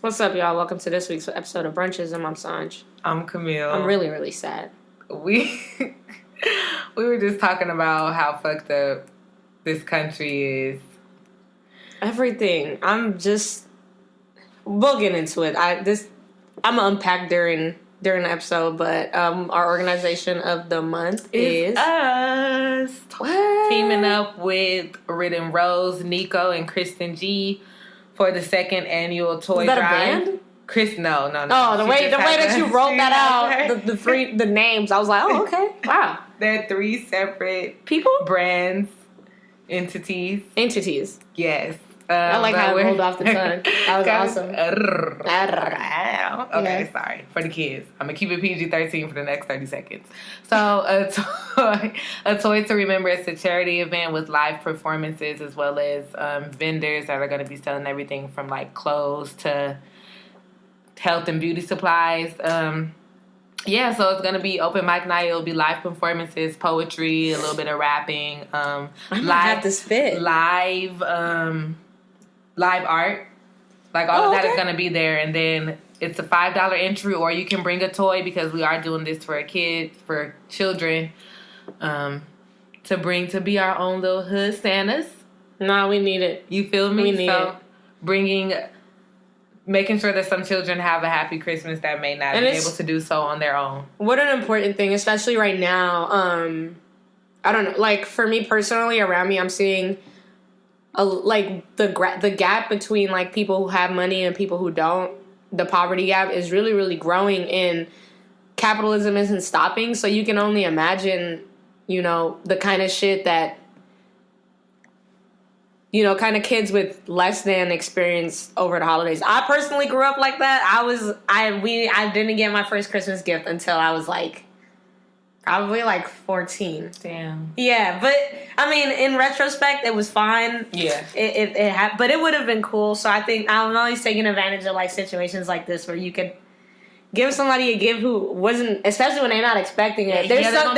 What's up, y'all? Welcome to this week's episode of Brunches. I'm Sanj. I'm Camille. I'm really, really sad. We were just talking about how fucked up this country is. Everything. We'll get into it. I'm gonna unpack during the episode, but our organization of the month is us. What? Teaming up with Ridden Rose, Nico, and Kristen G for the second annual toy drive. Is that a band? No. Oh, the way that you wrote that out, the names, I was like, oh, okay, wow. They're three separate people, brands, entities. Yes. I like how it rolled off the tongue. That was awesome. Okay, sorry. For the kids. I'm going to keep it PG-13 for the next 30 seconds. So, a Toy to Remember is a charity event with live performances as well as vendors that are going to be selling everything from, like, clothes to health and beauty supplies. So it's going to be open mic night. It'll be live performances, poetry, a little bit of rapping. I have to spit. Live art. Like, all of that is going to be there. And then it's a $5 entry, or you can bring a toy because we are doing this for children, to be our own little hood Santas. No, we need it. You feel me? We need it. Making sure that some children have a happy Christmas that may not be able to do so on their own. What an important thing, especially right now. I don't know. Like, for me personally, around me, I'm seeing the gap between like people who have money and people who don't. The poverty gap is really, really growing, and capitalism isn't stopping. So you can only imagine, the kind of shit that, kind of kids with less than experience over the holidays. I personally grew up like that. I didn't get my first Christmas gift until I was probably 14. Damn. Yeah, but I mean, in retrospect, it was fine. Yeah. But it would have been cool. So I think I'm always taking advantage of situations like this where you could give somebody a gift who wasn't, especially when they're not expecting it. There's some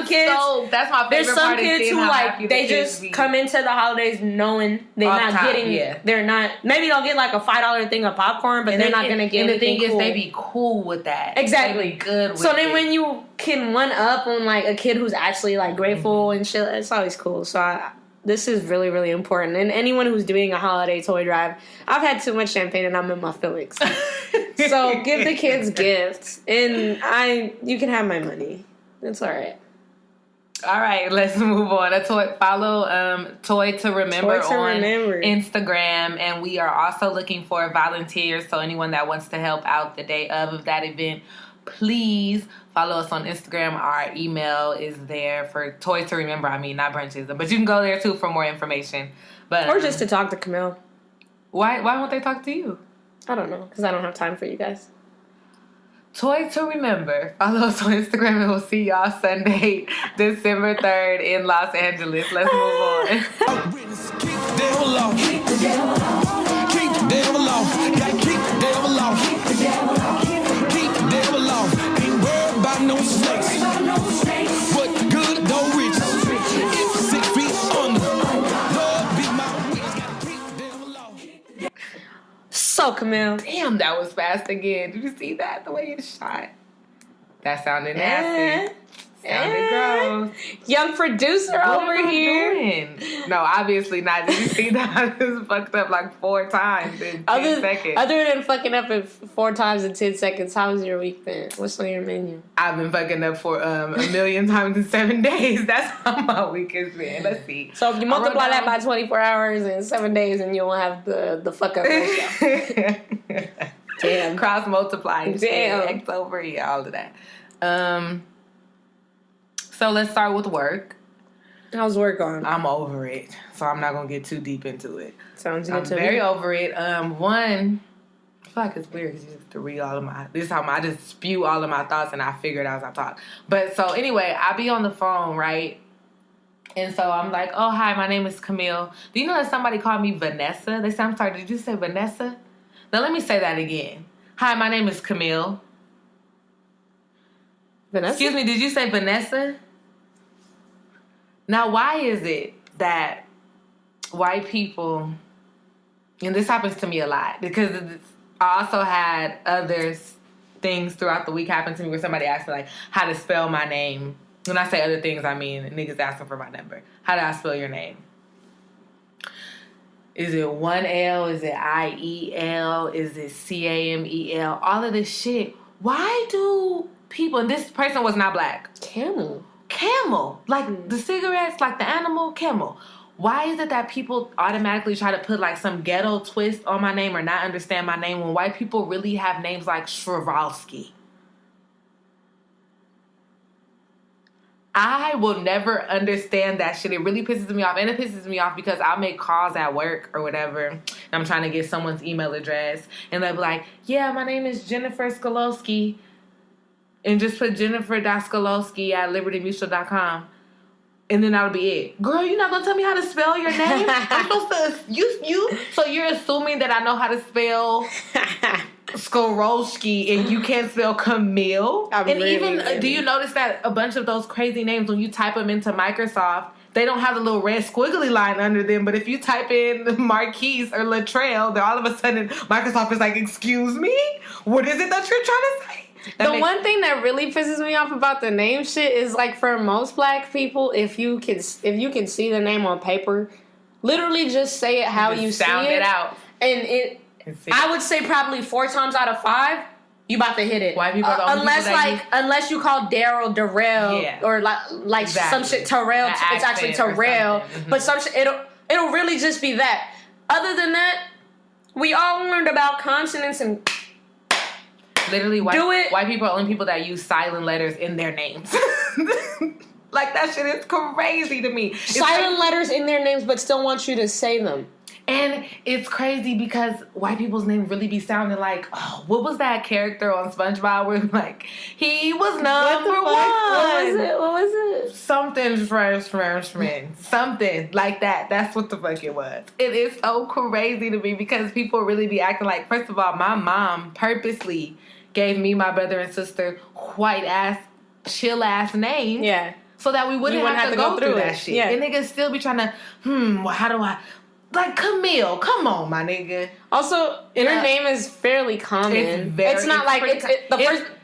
kids. That's my favorite. There's some kids who they just come into the holidays knowing they're not getting. Yeah. They're not. Maybe they'll get a $5 thing of popcorn, but they're not gonna get. And the thing is, they be cool with that. Exactly. They be good. So then, when you can one up on a kid who's actually grateful and shit, it's always cool. So this is really, really important. And anyone who's doing a holiday toy drive, I've had too much champagne and I'm in my feelings. So give the kids gifts, and you can have my money. It's all right. All right, let's move on. Follow Toy to Remember on Instagram, and we are also looking for volunteers. So anyone that wants to help out the day of that event, please follow us on Instagram. Our email is there for Toy to Remember. I mean, not brunches, but you can go there too for more information. Or just to talk to Camille. Why won't they talk to you? I don't know, because I don't have time for you guys. Toy to Remember. Follow us on Instagram, and we'll see y'all Sunday, December 3rd in Los Angeles. Let's move on. Keep the devil off. Keep the devil off. Keep the devil off. Gotta keep the devil off. Keep the devil off. Keep the devil off. Ain't worried about no snakes. But the good don't reach. It's 6 feet under. Lord be my witness. Gotta keep the devil off. So, Camille. Damn, that was fast again. Did you see that? The way it shot. That sounded nasty. Sounded gross. Young producer over here. Doing? No, obviously not. Did you see that? I just fucked up 4 times in 10 seconds. Other than fucking up 4 times in 10 seconds, how's your week been? What's on your menu? I've been fucking up for a million times in 7 days. That's how my week has been. Let's see. So if you multiply that by 24 hours and 7 days, and you'll have the fuck up ratio. Damn. Cross multiplying. Damn. X over E, all of that. So let's start with work. How's work going? I'm over it, so I'm not gonna get too deep into it. Sounds good I'm to me. very over it. One, I feel like it's weird because you have to read all of my. This is how I just spew all of my thoughts, and I figure it out as I talk. But so anyway, I be on the phone, right? And so I'm like, oh, hi, my name is Camille. Do you know that somebody called me Vanessa? They said, I'm sorry, did you say Vanessa? Now let me say that again. Hi, my name is Camille. Vanessa? Excuse me, did you say Vanessa? Now, why is it that white people, and this happens to me a lot, because I also had other things throughout the week happen to me where somebody asked me, like, how to spell my name. When I say other things, I mean niggas asking for my number. How do I spell your name? Is it one L? Is it I-E-L? Is it C-A-M-E-L? All of this shit. Why do people, and this person was not black. Camel. Like the cigarettes, like the animal, Camel. Why is it that people automatically try to put like some ghetto twist on my name or not understand my name when white people really have names like Shravosky? I will never understand that shit. It really pisses me off. And it pisses me off because I'll make calls at work or whatever. And I'm trying to get someone's email address. And they'll be like, yeah, my name is Jennifer Skolowski. And just put Jennifer.Skolowski@libertymutual.com. And then that'll be it. Girl, you're not going to tell me how to spell your name? I'm supposed to... You. So you're assuming that I know how to spell... Skorowski, and you can't spell Camille. Do you notice that a bunch of those crazy names, when you type them into Microsoft, they don't have the little red squiggly line under them, but if you type in Marquise or Latrell, then all of a sudden Microsoft is like, excuse me? What is it that you're trying to say? One thing that really pisses me off about the name shit is, like, for most black people, if you can see the name on paper, literally just say it how you sound see it out. And I would say probably 4 times out of 5, you about to hit it. White people are the only unless people that unless you call Daryl Darrell, or like exactly. some shit Terrell. It's actually Terrell, but some shit it'll really just be that. Other than that, we all learned about consonants and literally white people are the only people that use silent letters in their names. Like, that shit is crazy to me. Silent letters in their names, but still want you to say them. And it's crazy because white people's names really be sounding like, oh, what was that character on SpongeBob where, like, he was number one? What was it? Something freshman. Something like that. That's what the fuck it was. It is so crazy to me because people really be acting like, first of all, my mom purposely gave me, my brother and sister, white-ass, chill-ass names. Yeah. So that we wouldn't have to go through that shit. Yeah. And niggas still be trying to, well, how do I... Like, Camille, come on, my nigga. Also, your name is fairly common. It's not like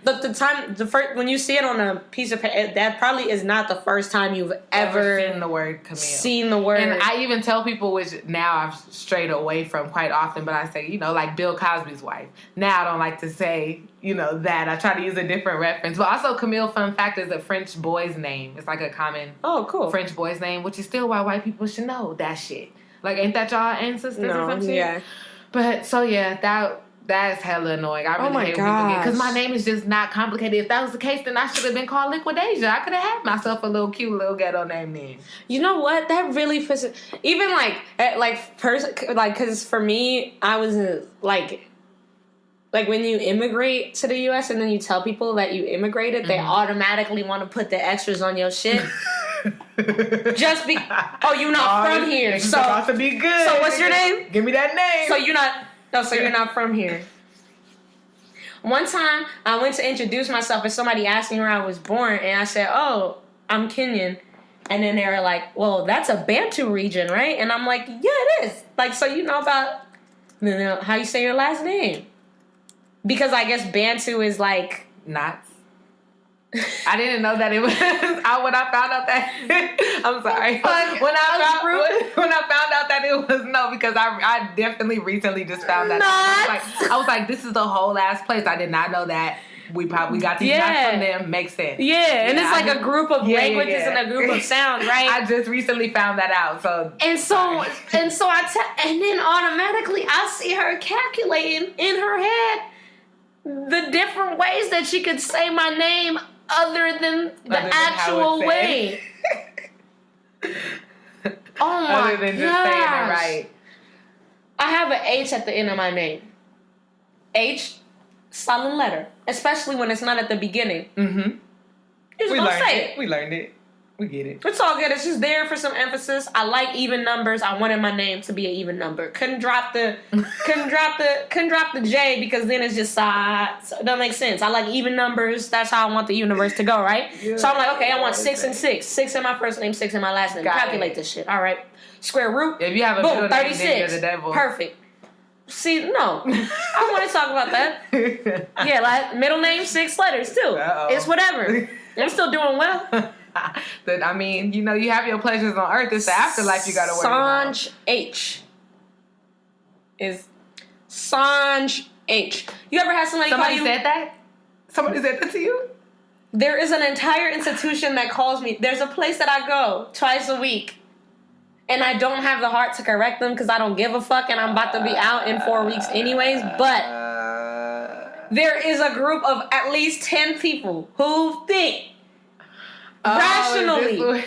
the first when you see it on a piece of paper. That probably is not the first time you've ever seen the word Camille. Seen the word, and I even tell people, which now I've strayed away from quite often, but I say, like Bill Cosby's wife. Now I don't like to say, that. I try to use a different reference. But also, Camille, fun fact, is a French boy's name. It's like a common French boy's name, which is still why white people should know that shit. Like, ain't that y'all ancestors or something? Yeah. But, so yeah, that's hella annoying. I really hate people because my name is just not complicated. If that was the case, then I should have been called Liquidasia. I could have had myself a little cute little ghetto name then. You know what? That really pisses... Even, because for me, I was, like, when you immigrate to the U.S. and then you tell people that you immigrated, they automatically want to put the extras on your shit. Just you're not from here. So about to be good. So what's your name? Give me that name. So you're not from here. One time I went to introduce myself and somebody asked me where I was born and I said, "Oh, I'm Kenyan." And then they were like, "Well, that's a Bantu region, right?" And I'm like, "Yeah, it is." Like, so you know about how you say your last name? Because I guess Bantu is like knots. I didn't know that it was. When I found out that I'm sorry. When I found out that it was because I definitely recently just found that. I was like, this is the whole ass place. I did not know that. We got these knots from them. Makes sense. Yeah, and it's like a group of languages and a group of sounds, right? I just recently found that out. And then automatically I see her calculating in her head the different ways that she could say my name other than the actual way. Oh my god. Other than just saying it right. I have an H at the end of my name. H, silent letter. Especially when it's not at the beginning. Mm-hmm. You just don't say it. We learned it. We get it. It's all good. It's just there for some emphasis. I like even numbers. I wanted my name to be an even number. Couldn't drop the J because then it's just so it doesn't make sense. I like even numbers. That's how I want the universe to go, right? Yeah, so I'm like, okay, I want 6 and 6. 6 in my first name, 6 in my last name. Calculate this shit. All right. Square root. If you have a boom, middle 36. name, then you're the devil. Perfect. See, no. I want to talk about that. Yeah, like middle name, 6 letters too. Uh-oh. It's whatever. I'm still doing well. But I mean, you know, you have your pleasures on earth. It's the afterlife you gotta worry about. Sanj H. Is Sanj H. You ever had somebody call you? Said that? Somebody said that to you? There is an entire institution that calls me. There's a place that I go twice a week. And I don't have the heart to correct them because I don't give a fuck and I'm about to be out in 4 weeks anyways. But there is a group of at least 10 people who think rationally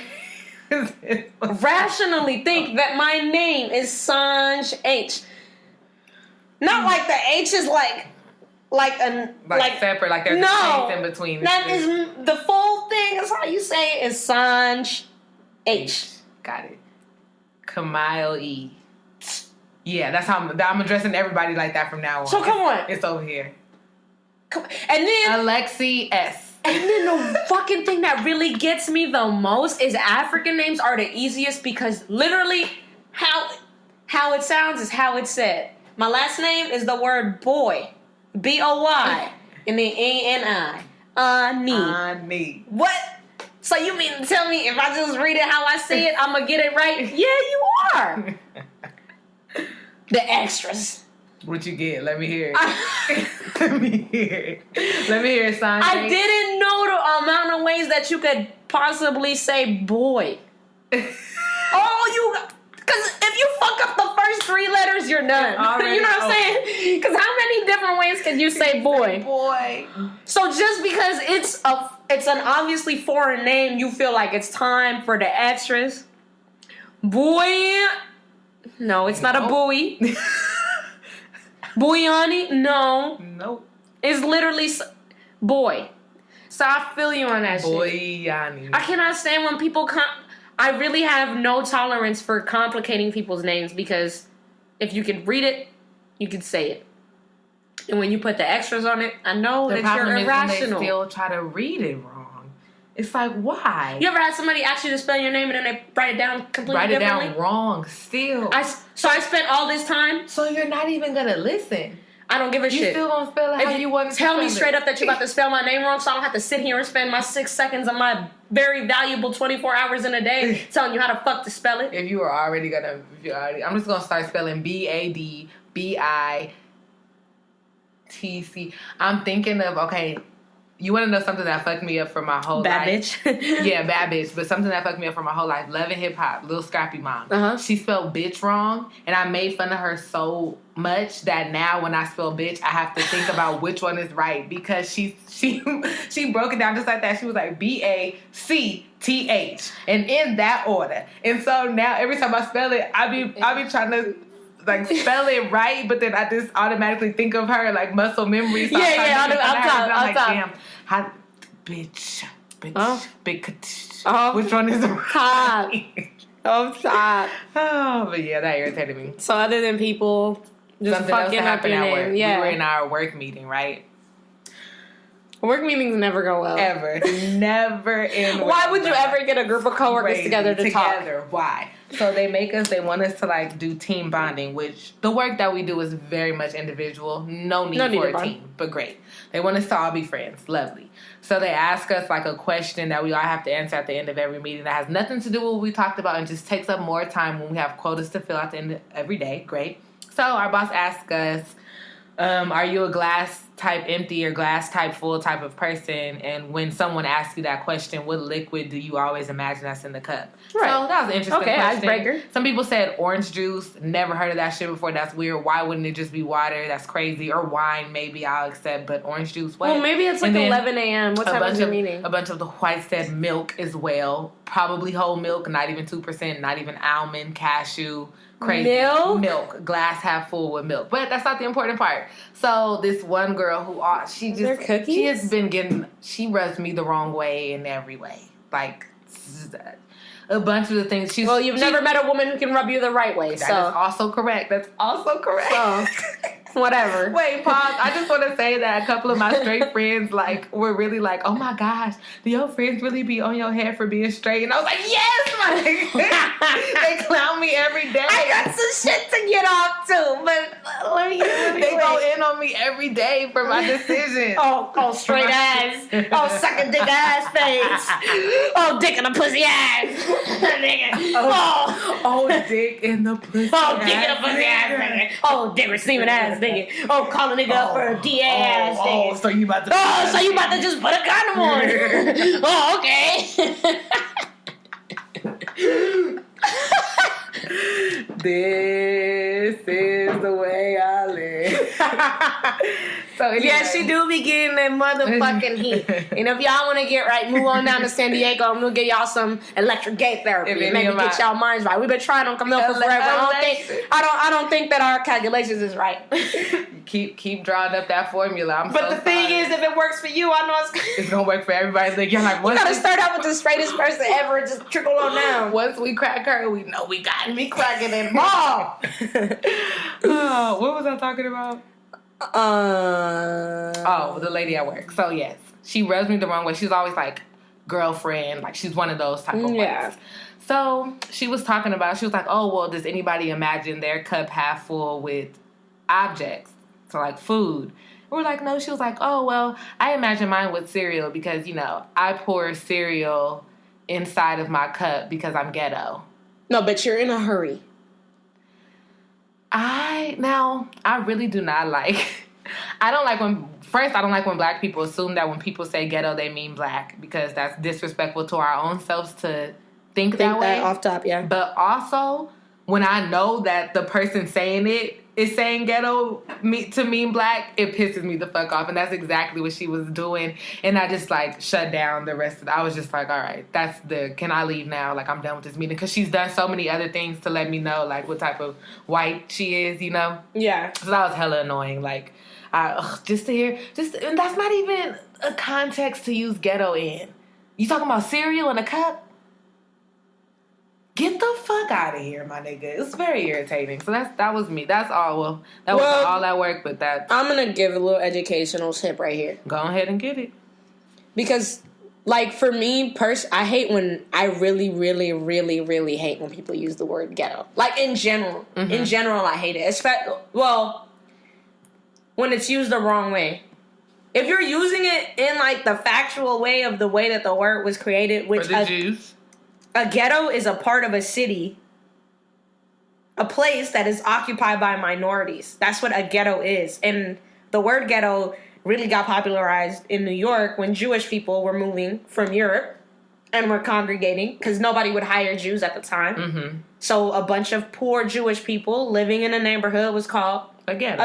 think that my name is Sanj H. Not like the H is like separate, like there's a space in between. That is the full thing. Is how you say it is Sanj H. Got it. Kamile E. Yeah, that's how I'm addressing everybody like that from now on. So come on, it's over here. And then Alexi S. And then the fucking thing that really gets me the most is African names are the easiest because literally how it sounds is how it's said. My last name is the word boy. B-O-Y. And then A-N-I. Ani. Ani. What? So you mean to tell me if I just read it how I say it, I'm going to get it right? Yeah, you are. The extras. What you get? Let me hear it. Let me hear it. Let me hear it, Sanjay. I didn't know the amount of ways that you could possibly say boy. Because if you fuck up the first 3 letters, you're done. You know what I'm saying? Because how many different ways can you say boy? Boy. So just because it's an obviously foreign name, you feel like it's time for the extras. Boy. No, it's not a buoy. Buyani? No. Nope. It's literally boy. So I feel you on that shit. Boyani. I cannot stand when people I really have no tolerance for complicating people's names because if you can read it, you can say it. And when you put the extras on it, I know that you're irrational. When they still try to read it wrong. It's like, why? You ever had somebody ask you to spell your name and then they write it down completely differently? Write it down wrong still. So I spent all this time. So you're not even going to listen. I don't give a shit. You still don't spell it how you want to spell it. Tell me straight up that you're about to spell my name wrong so I don't have to sit here and spend my 6 seconds of my very valuable 24 hours in a day telling you how the fuck to spell it. If you were already going to... I'm just going to start spelling B-A-D-B-I-T-C. I'm thinking of, okay... You want to know something that fucked me up for my whole life? Bad bitch. Yeah, bad bitch. But something that fucked me up for my whole life. Love and Hip Hop. Little Scrappy Mom. Uh-huh. She spelled bitch wrong. And I made fun of her so much that now when I spell bitch, I have to think about which one is right. Because she broke it down just like that. She was like B-A-C-T-H. And in that order. And so now every time I spell it, I be trying to... like spell it right, but then I just automatically think of her like muscle memory. So I'm like, damn, how, bitch, big. Which one is right? Top. Oh, but yeah, that irritated me. So other than people just something fucking up your name, work. yeah. We were in our work meeting, right? Work meetings never go well. Ever, never in. Why would you ever get a group of coworkers together to talk? Why? So they want us to like do team bonding, which the work that we do is very much individual. No need for a team, but great. They want us to all be friends. Lovely. So they ask us like a question that we all have to answer at the end of every meeting that has nothing to do with what we talked about and just takes up more time when we have quotas to fill at the end of every day. Great. So our boss asked us, are you a glass type empty or glass type full type of person? And when someone asks you that question, what liquid do you always imagine that's in the cup? Right. So that was an interesting question. Icebreaker. Some people said orange juice. Never heard of that shit before. That's weird. Why wouldn't it just be water? That's crazy. Or wine, maybe I'll accept. But orange juice, what? Well, maybe it's like 11 a.m. What time is your meeting? A bunch of the whites said milk as well. Probably whole milk, not even 2%, not even almond, cashew. Crazy. Milk. Glass half full with milk. But that's not the important part. So this one girl who she has been she rubs me the wrong way in every way. Like a bunch of the things you've never met a woman who can rub you the right way. That is also correct. That's also correct. Whatever. Wait, pause. I just want to say that a couple of my straight friends, like, were really like, oh my gosh, do your friends really be on your head for being straight? And I was like, yes, my nigga. They clown me every day. I got some shit to get off too, but let me They go in on me every day for my decisions. Oh, straight ass. Oh, suck a dick ass face. Oh, dick in a pussy ass. Nigga. Oh, dick in the pussy. Oh, dick in a pussy ass nigga. Oh, dick receiving ass nigga. Oh, call a nigga up for a DA ass nigga. So you about to... Oh, so you about to just put a condom on. Oh, okay. This is the way I live. So anyway. Yeah, she do be getting that motherfucking heat. And if y'all want to get right, move on down to San Diego. I'm going to give y'all some electric gate therapy. Maybe get y'all minds right. We've been trying on Camille for forever. I don't think that our calculations is right. Keep drawing up that formula. But the thing is, if it works for you, I know it's going to work for everybody. Like, you're like, you got to start out with the straightest person ever and just trickle on down. Once we crack her, we know we got me cracking it ball. What was I talking about? The lady at work. So yes, she rubs me the wrong way. She's always like girlfriend, like she's one of those type of ones. So she was talking about, she was like, oh, well, does anybody imagine their cup half full with objects? So like food. We're like, no. She was like, oh, well, I imagine mine with cereal because, you know, I pour cereal inside of my cup because I'm ghetto. No, but you're in a hurry. I really do not like... I don't like when black people assume that when people say ghetto, they mean black, because that's disrespectful to our own selves to think that way. Off top, yeah. But also, when I know that the person saying it is saying ghetto to mean black, it pisses me the fuck off. And that's exactly what she was doing. And I just, like, shut down the rest of it. I was just like, all right, can I leave now? Like, I'm done with this meeting. Because she's done so many other things to let me know, like, what type of white she is, you know? Yeah. So that was hella annoying. Like, just to hear, and that's not even a context to use ghetto in. You talking about cereal in a cup? Get the fuck out of here, my nigga. It's very irritating. So that was me. That's all. Well, that wasn't all that work, but that... I'm going to give a little educational tip right here. Go ahead and get it. Because, like, for me, I hate when... I really, really, really, really hate when people use the word ghetto. Like, in general. Mm-hmm. In general, I hate it. When it's used the wrong way. If you're using it in, like, the factual way of the way that the word was created, which... For the Jews. A ghetto is a part of a city, a place that is occupied by minorities. That's what a ghetto is. And the word ghetto really got popularized in New York when Jewish people were moving from Europe and were congregating, because nobody would hire Jews at the time. Mm-hmm. So a bunch of poor Jewish people living in a neighborhood was called a ghetto.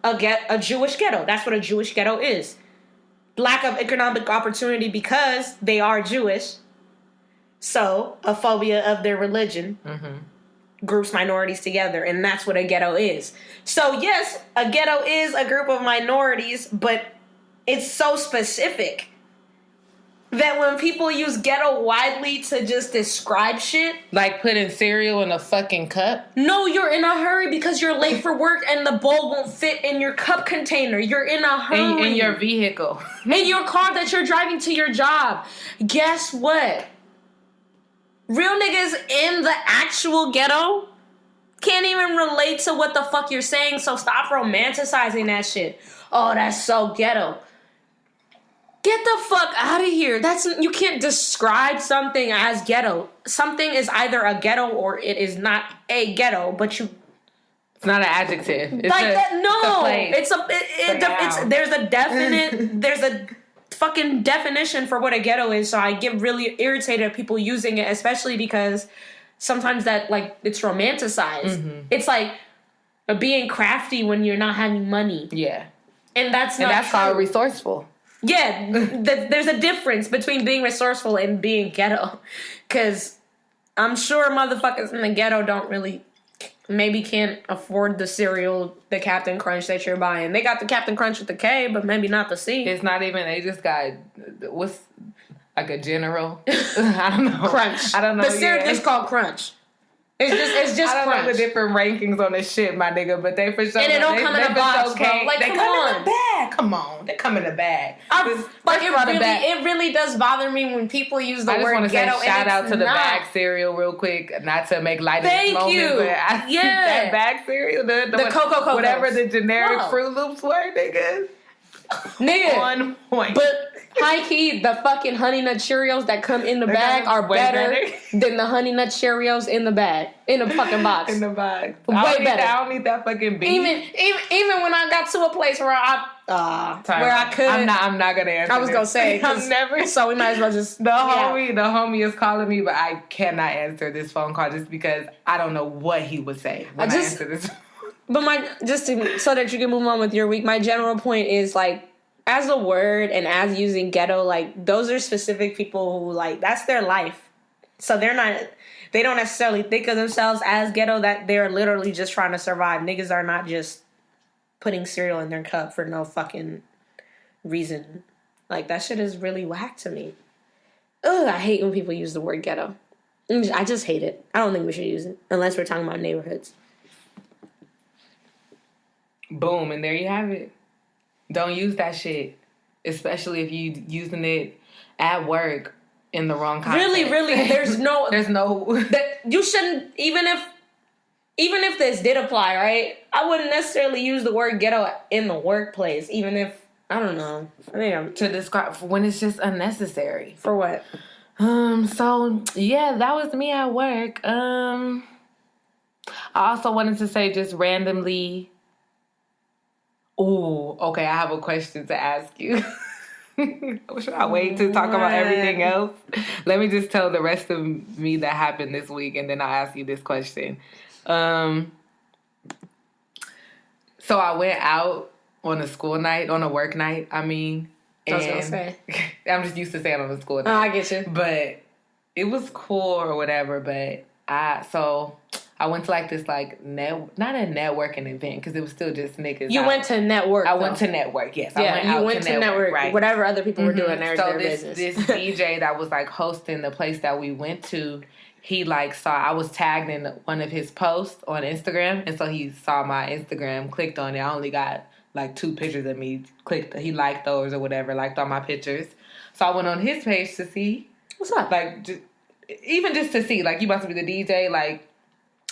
A Jewish ghetto. That's what a Jewish ghetto is. Lack of economic opportunity because they are Jewish. So, a phobia of their religion groups minorities together, and that's what a ghetto is. So, yes, a ghetto is a group of minorities, but it's so specific that when people use ghetto widely to just describe shit... Like putting cereal in a fucking cup? No, you're in a hurry because you're late for work and the bowl won't fit in your cup container. You're in a hurry. In your vehicle. In your car that you're driving to your job. Guess what? Real niggas in the actual ghetto can't even relate to what the fuck you're saying, so stop romanticizing that shit. Oh, that's so ghetto. Get the fuck out of here. You can't describe something as ghetto. Something is either a ghetto or it is not a ghetto, but you... It's not an adjective. It's like that, no. It's there's a definite... There's a... fucking definition for what a ghetto is, so I get really irritated at people using it, especially because sometimes that, like, it's romanticized. Mm-hmm. It's like being crafty when you're not having money. Yeah. And that's not called resourceful. Yeah, there's a difference between being resourceful and being ghetto, because I'm sure motherfuckers in the ghetto can't afford the cereal, the Captain Crunch that you're buying. They got the Captain Crunch with the K, but maybe not the C. It's not even, they just got, what's, like a general? I don't know. Crunch. I don't know. The cereal is called Crunch. It's just I don't crunch. know the different rankings on this shit, my nigga, but they for sure. And it don't come in a box, bro. Like, they come come on. in the bag. Come on, they come in the bag. It really does bother me when people use the I just word want to say ghetto. shout out to the not. bag cereal real quick, not to make light of Thank this moment, you. but Yeah. that bag cereal, the Cocoa Cocos. whatever the generic No. Fruit Loops were, nigga. Nigga. On point. But high key, the fucking Honey Nut Cheerios that come in the bag are way better than the Honey Nut Cheerios in the bag, in a fucking box. in the bag. Way better. I don't need that fucking beef. Even when I got to a place where I could. I'm not gonna answer. I was gonna say I'm never. So we might as well just The homie is calling me, but I cannot answer this phone call just because I don't know what he would say when I answer this. But so that you can move on with your week, my general point is like, as a word and as using ghetto, like those are specific people who like that's their life. So they don't necessarily think of themselves as ghetto, that they're literally just trying to survive. Niggas are not just putting cereal in their cup for no fucking reason. Like that shit is really whack to me. Ugh, I hate when people use the word ghetto. I just hate it. I don't think we should use it unless we're talking about neighborhoods. Boom, and there you have it. Don't use that shit, especially if you using it at work in the wrong context. Really, there's no that you shouldn't, even if this did apply, right? I wouldn't necessarily use the word ghetto in the workplace, even if I don't know. I think to describe when it's just unnecessary. For what? So yeah, that was me at work. I also wanted to say just randomly. Ooh, okay, I have a question to ask you. Should I wait to talk about everything else? Let me just tell the rest of me that happened this week, and then I'll ask you this question. So I went out on a work night, I mean. I was gonna say. I'm just used to saying on a school night. Oh, I get you. But it was cool or whatever, but I went to like this like not a networking event because it was still just niggas. You went to network. I went to network. Yes, yeah, you went to network. Right. Whatever other people were doing, their business. This DJ that was like hosting the place that we went to, he like saw I was tagged in one of his posts on Instagram, and so he saw my Instagram, clicked on it. I only got like 2 pictures of me. He liked those or whatever, liked all my pictures. So I went on his page to see what's up, like even just to see like you about to be the DJ, like.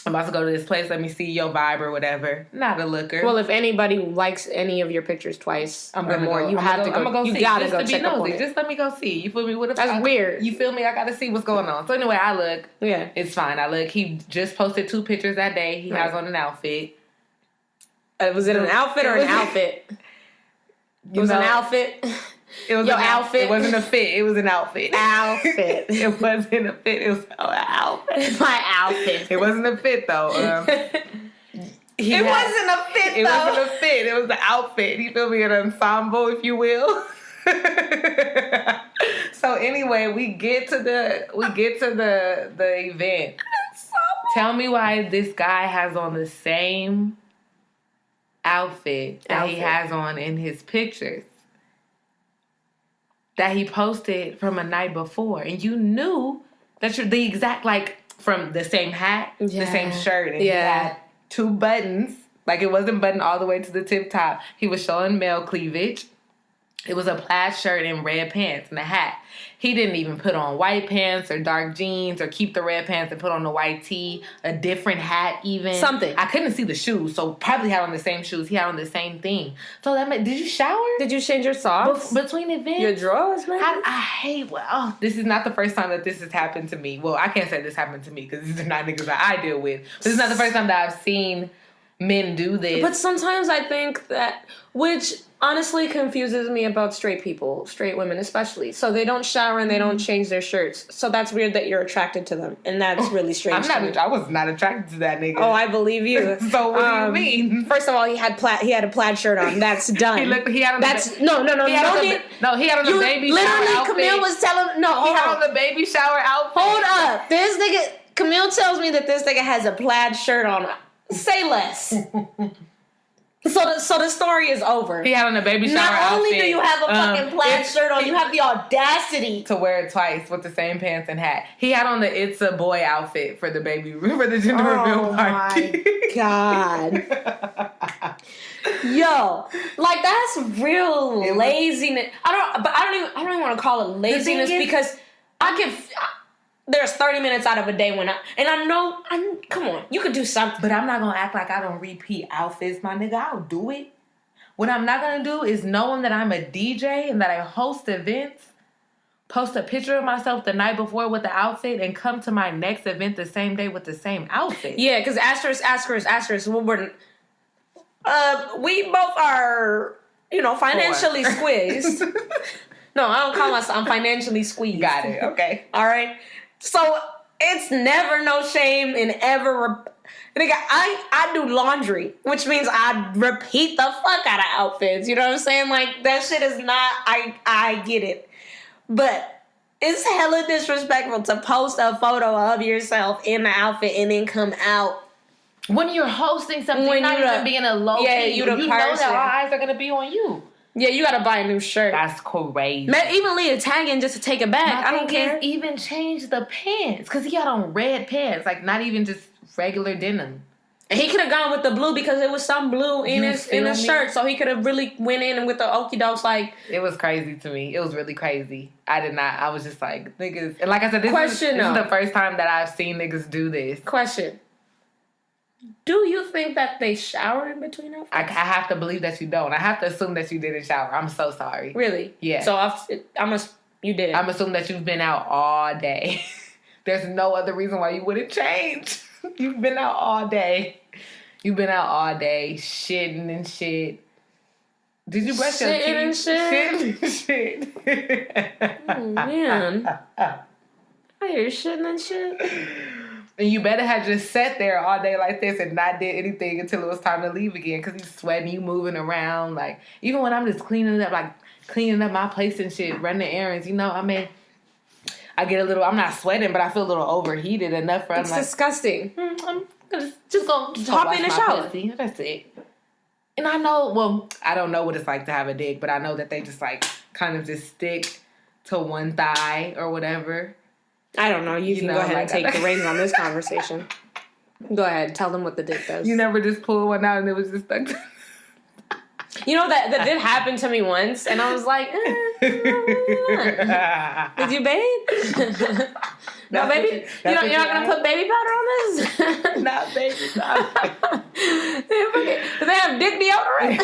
I'm about to go to this place. Let me see your vibe or whatever. Not a looker. Well, if anybody likes any of your pictures twice or more, you have to go. I'm gonna go you see. gotta just go to check be up on nosy. it. Just let me go see. You feel me? What if that's weird? You feel me? I gotta see what's going on. So anyway, I look. Yeah, it's fine. I look. He just posted 2 pictures that day. He has on an outfit. Was it an outfit or an outfit? It was an outfit. It was your outfit. It wasn't a fit. It was an outfit. Outfit. It wasn't a fit. It was an outfit. My outfit. It wasn't a fit though. It wasn't a fit. It wasn't a fit. It was the outfit. You feel me? An ensemble, if you will. So anyway, we get to the event. Tell me why this guy has on the same outfit that he has on in his pictures that he posted from a night before, and you knew that you're the exact like from the same hat, the same shirt, and he had 2 buttons. Like it wasn't buttoned all the way to the tip top. He was showing male cleavage. It was a plaid shirt and red pants and a hat. He didn't even put on white pants or dark jeans or keep the red pants and put on the white tee, a different hat even. Something. I couldn't see the shoes, so probably had on the same shoes. He had on the same thing. So that meant, did you shower? Did you change your socks? Between events? Your drawers, man? I hate, this is not the first time that this has happened to me. Well, I can't say this happened to me because these are not niggas that I deal with. But this is not the first time that I've seen men do this. But sometimes I think that, which honestly confuses me about straight people, straight women especially. So they don't shower and they don't change their shirts. So that's weird that you're attracted to them. And that's really strange. I was not attracted to that nigga. Oh, I believe you. So what do you mean? First of all, he had a plaid shirt on. That's done. He had on he had on the baby shower outfit. Camille was telling he had on the baby shower outfit. Hold up. This nigga, Camille tells me that this nigga has a plaid shirt on. Say less. So the story is over. He had on a baby shower Not only outfit. do you have a fucking plaid shirt on, you have the audacity to wear it twice with the same pants and hat. He had on the "It's a Boy" outfit for the gender reveal party. Oh my god. Yo, like that's real laziness. I don't even want to call it laziness because there's 30 minutes out of a day come on, you could do something. But I'm not gonna act like I don't repeat outfits, my nigga. I'll do it. What I'm not gonna do is knowing that I'm a DJ and that I host events, post a picture of myself the night before with the outfit and come to my next event the same day with the same outfit. Yeah, because asterisk, we both are, financially squeezed. No, I don't call myself, I'm financially squeezed. Got it, okay. All right? So, it's never no shame in ever... Nigga, I do laundry, which means I repeat the fuck out of outfits. You know what I'm saying? Like, that shit is not... I get it. But it's hella disrespectful to post a photo of yourself in the outfit and then come out. When you're hosting something, you're not even being a low key. You know that all eyes are going to be on you. Yeah, you got to buy a new shirt. That's crazy. Even leave a tag in just to take it back. I don't care. Even change the pants. Because he had on red pants. Like, not even just regular denim. And he could have gone with the blue because there was some blue in his shirt. So he could have really went in with the okie dokes. Like, it was crazy to me. It was really crazy. I was just like, niggas. And like I said, this is the first time that I've seen niggas do this. Question. Do you think that they shower in between outfits? I have to believe that you don't. I have to assume that you didn't shower. I'm so sorry. Really? Yeah. So you didn't. I'm assuming that you've been out all day. There's no other reason why you wouldn't change. You've been out all day. You've been out all day, shitting and shit. Did you brush your teeth? Shitting and shit. Oh, man. I hear shitting and shit. And you better have just sat there all day like this and not did anything until it was time to leave again because he's sweating, you moving around. Like, even when I'm just cleaning up my place and shit, running errands, I get a little, I'm not sweating, but I feel a little overheated enough for it's disgusting. I'm gonna just hop in the shower. Pussy. That's it. And I don't know what it's like to have a dick, but I know that they just like kind of just stick to one thigh or whatever. I don't know. You can go ahead and take the reins on this conversation. Go ahead. Tell them what the dick does. You never just pulled one out and it was just stuck. That did happen to me once, and I was like, did you bathe? No, baby? You're not going to put baby powder on this? Not baby powder. Do they have dick deodorant?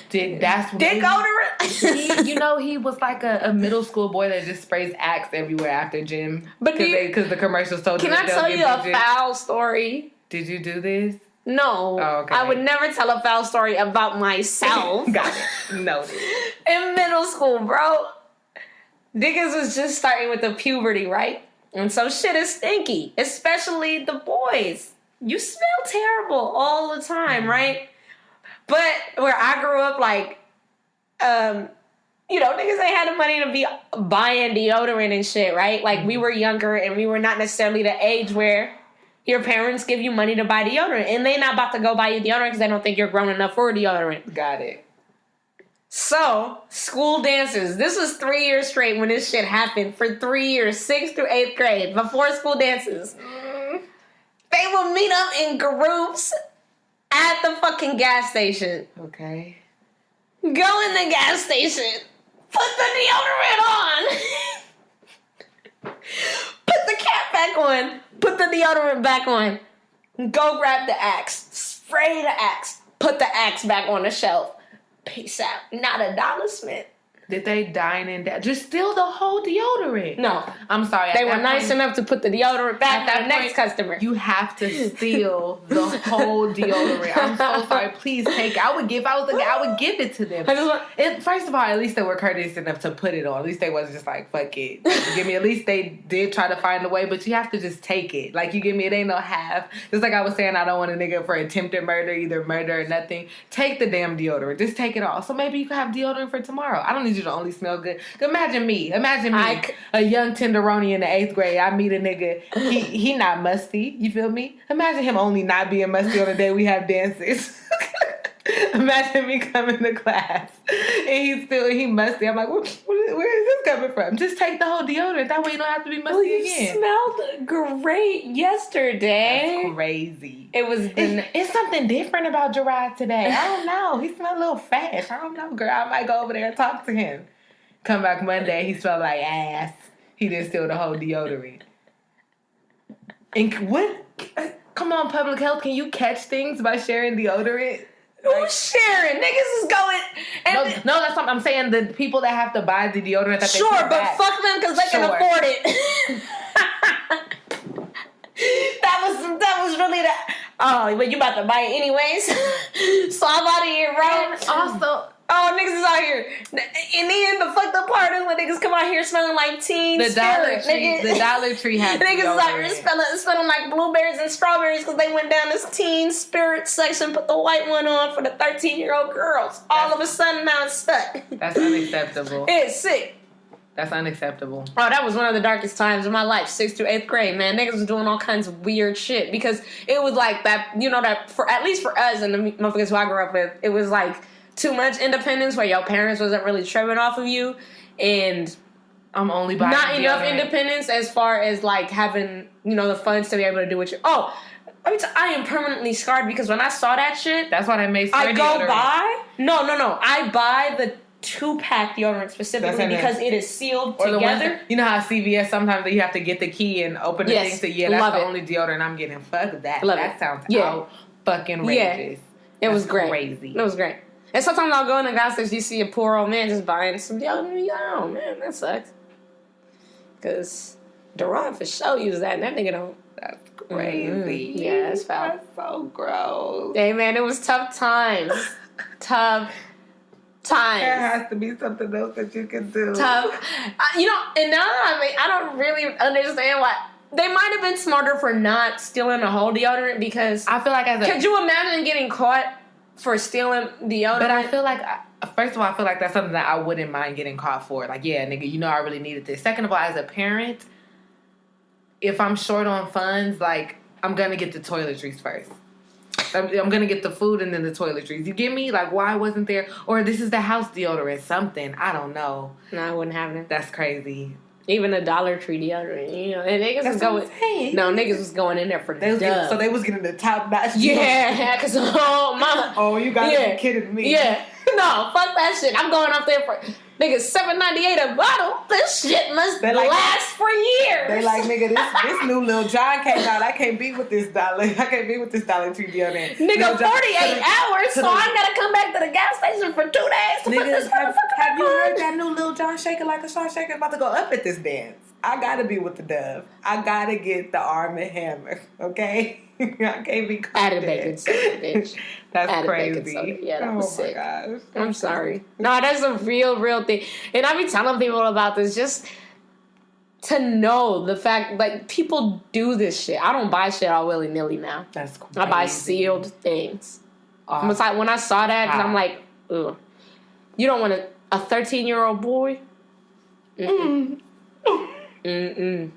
Dick deodorant? He was like a middle school boy that just sprays Axe everywhere after gym. Because the commercials told you. Can I tell you a foul story? Did you do this? No. Oh, okay. I would never tell a foul story about myself. Got it. No. In middle school, bro. Niggas was just starting with the puberty, right? And so shit is stinky. Especially the boys. You smell terrible all the time, right? But where I grew up, like, niggas ain't had the money to be buying deodorant and shit, right? Like, we were younger and we were not necessarily the age where your parents give you money to buy deodorant. And they not about to go buy you deodorant because they don't think you're grown enough for deodorant. Got it. So, school dances. This was 3 years straight when this shit happened. For 3 years, 6th through 8th grade, before school dances. They would meet up in groups at the fucking gas station. Okay. Go in the gas station. Put the deodorant on. Put the cap back on. Put the deodorant back on. Go grab the Axe. Spray the Axe. Put the Axe back on the shelf. Peace out. Not $1 spent. Did they dine and just steal the whole deodorant? No. I'm sorry. They were nice enough to put the deodorant back for the next customer. You have to steal the whole deodorant. I'm so sorry. Please take it. I would give it to them. First of all, at least they were courteous enough to put it on. At least they wasn't just like, fuck it. Give me, at least they did try to find a way, but you have to just take it. Like, you give me, it ain't no half. Just like I was saying, I don't want a nigga for attempted murder, either murder or nothing. Take the damn deodorant. Just take it all. So maybe you can have deodorant for tomorrow. I don't need you to only smell good. Imagine me, a young tenderoni in the 8th grade. I meet a nigga. He not musty. You feel me? Imagine him only not being musty on the day we have dances. Imagine me coming to class and he musty. I'm like, where is this coming from? Just take the whole deodorant. That way you don't have to be musty You again. smelled great yesterday. That's crazy. It was It's something different about Gerard today. I don't know. He smelled a little fresh. I don't know, girl. I might go over there and talk to him. Come back Monday, he smelled like ass. He didn't steal the whole deodorant. And what? Come on, public health. Can you catch things by sharing deodorant? Who's sharing? Niggas is going. And No, that's what I'm saying. The people that have to buy the deodorant that sure, they put but back. fuck them because they can Sure. afford it. that was really the. Oh, but you about to buy it anyways? So I'm out of here, bro. Also, Niggas is out here. And then the fucked up part is when niggas come out here smelling like Teen the Spirit. Dollar Tree has Niggas is out deodorant. here smelling like blueberries and strawberries because they went down this Teen Spirit section, put the white one on for the 13-year-old girls. All of a sudden now it's stuck. That's unacceptable. It's sick. That's unacceptable. Oh, that was one of the darkest times of my life, 6th through 8th grade, man. Niggas was doing all kinds of weird shit because it was like that, that for at least for us and the motherfuckers who I grew up with, it was like too much independence where your parents wasn't really tripping off of you, and I'm only buying not enough deodorant. independence as far as like having the funds to be able to do what you. Oh, I am permanently scarred because when I saw that shit, That's why they made I go deodorant. buy. No. I buy the 2-pack deodorant specifically That's because it is sealed Or the together. ones, you know how CVS sometimes you have to get the key and open the Yes, thing. So that's love the it. only deodorant I'm getting. Fuck that. Love that it. sounds Yeah. out fucking Yeah. outrageous. It was That's great. Crazy. It was great. And sometimes I'll go in the gas station, you see a poor old man just buying some deodorant. Oh man, that sucks. Because D.R.A.M for sure uses that, and that nigga don't. That's crazy. Yeah, it's foul. That's so gross. Hey man, it was tough times. Tough times. There has to be something else that you can do. Tough. And now I don't really understand why. They might have been smarter for not stealing the whole deodorant because I feel like could you imagine getting caught for stealing deodorant? But I feel like, first of all, I feel like that's something that I wouldn't mind getting caught for. Like, yeah, nigga, I really needed this. Second of all, as a parent, if I'm short on funds, like, I'm going to get the toiletries first. I'm going to get the food and then the toiletries. You get me? Like, why wasn't there? Or this is the house deodorant, something. I don't know. No, I wouldn't have it. That's crazy. Even a Dollar Tree deodorant, and niggas was going. Niggas was going in there for the dub. So they was getting the top notch. Yeah, because mama. Oh, you gotta be kidding me. Yeah, no, fuck that shit. I'm going up there for niggas $7.98 a bottle. This shit must last for years. They like, nigga, this new Lil Jon came out. I can't be with this Dollar. I can't be with this Dollar Tree deodorant. Nigga, 48 hours, so I gotta come back to the gas station for 2 days to put this motherfucker Have you on. heard that new Lil Jon shaking like a star shaker about to go up at this dance? I gotta be with the Dove. I gotta get the Arm & Hammer, okay? I can't be caught Added baking soda, bitch. That's Added crazy. baking soda. Yeah, that was sick. Oh my gosh. I'm sorry. No, that's a real thing. And I be telling people about this just to know the fact, like, people do this shit. I don't buy shit all willy-nilly now. That's crazy. I buy sealed things. It's like when I saw that, cause I'm like, ugh. You don't want a 13-year-old boy? Mm-mm.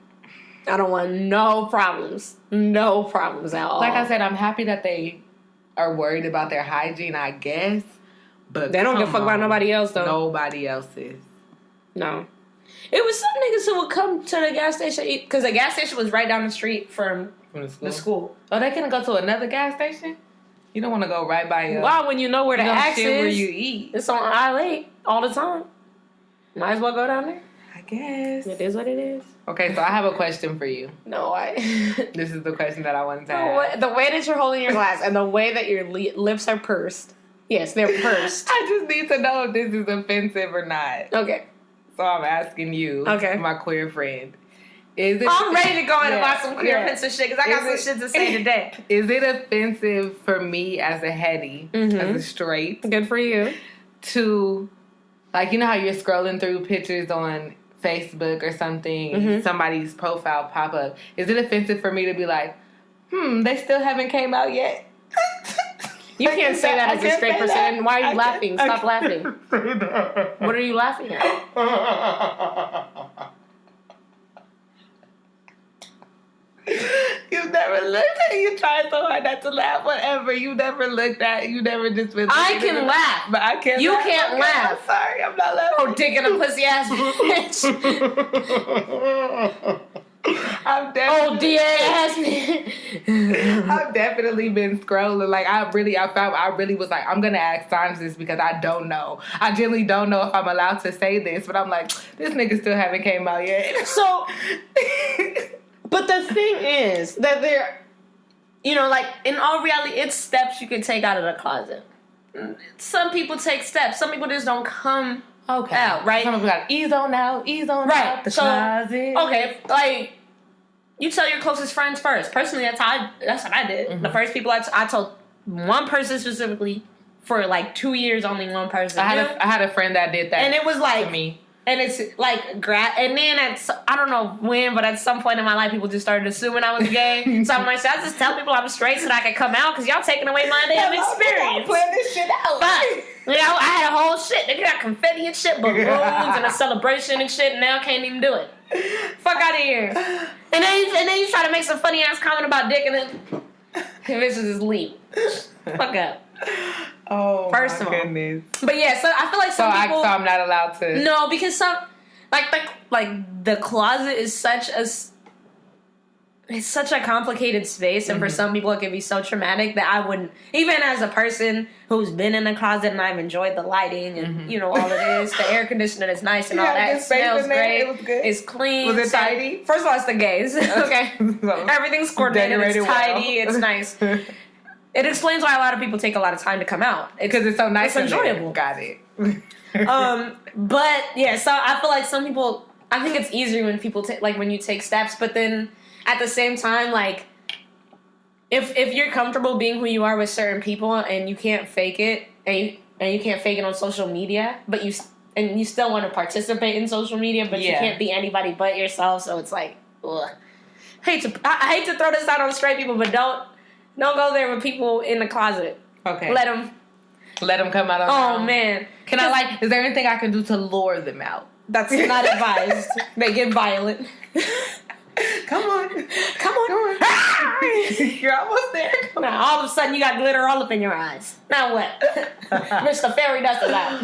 I don't want no problems. No problems at all. Like I said, I'm happy that they are worried about their hygiene, I guess. But they don't give a fuck about nobody else, though. Nobody else is. No. It was some niggas who would come to the gas station because the gas station was right down the street from the school. Oh, they couldn't go to another gas station? You don't want to go right by Why, when you know where the axe is, where you eat. it's on aisle 8 all the time. Might as well go down there. I guess. It is what it is. Okay, so I have a question for you. No, This is the question that I wanted to ask. The way that you're holding your glass and the way that your lips are pursed. Yes, they're pursed. I just need to know if this is offensive or not. Okay. So I'm asking you, my queer friend. Is it? I'm ready to go in and watch some queer offensive shit because I got some shit to say today. Is it offensive for me as a heady, as a straight, good for you, to, like, you know how you're scrolling through pictures on Facebook or something, and somebody's profile pop up? Is it offensive for me to be like, they still haven't came out yet? You can't say that as a straight person. Why are you laughing? Stop laughing. What are you laughing at? You've never looked at you trying so hard not to laugh. Whatever. You never looked at. You never just been. I can laugh, but I can't. You laugh. can't Okay, laugh. I'm sorry, I'm not laughing. Oh, dick in a pussy ass bitch. I've definitely, D.R.A.M. I've definitely been scrolling. Like I really was like, I'm gonna ask Times this because I don't know. I genuinely don't know if I'm allowed to say this, but I'm like, this nigga still haven't came out yet. So, but the thing is that there, you know, like in all reality, it's steps you can take out of the closet. Some people take steps. Some people just don't come out, right? Some people got ease on out the closet. Okay, like you tell your closest friends first. Personally, that's what I did. Mm-hmm. The first people I told one person specifically for like 2 years, only one person. I had a friend that did that, and it was like to me. And it's like, and then I don't know when, but at some point in my life, people just started assuming I was gay. So I'm like, should I just tell people I'm straight so that I can come out? Because y'all taking away my damn experience. Plan this shit out. But, you know, I had a whole shit. They got confetti and shit, balloons and a celebration and shit, and now I can't even do it. Fuck out of here. And then you try to make some funny ass comment about dick, and then bitches just leave. Fuck up. Oh, first my of all. goodness. But yeah, so I feel like some people. So I'm not allowed to. No, because some like the closet is it's such a complicated space, and for some people it can be so traumatic that I wouldn't, even as a person who's been in a closet and I've enjoyed the lighting and you know all it is, the air conditioner is nice and all that, it smells great, it was good. It's clean. Was it tidy? First of all, it's the gays. Okay, everything's coordinated. It's tidy. It's nice. It explains why a lot of people take a lot of time to come out. Because it's so nice. It's enjoyable. Got it. But yeah, so I feel like some people, I think it's easier when people when you take steps, but then at the same time, like if you're comfortable being who you are with certain people and you can't fake it, and you can't fake it on social media, but you still want to participate in social media, but you can't be anybody but yourself. So it's like, ugh. I hate to throw this out on straight people, but don't go there with people in the closet. Okay. Let them come out. Oh man, is there anything I can do to lure them out? That's not advised. They get violent. Come on. You're almost there. Now all of a sudden you got glitter all up in your eyes. Now what? Mr. Fairy Dust is out.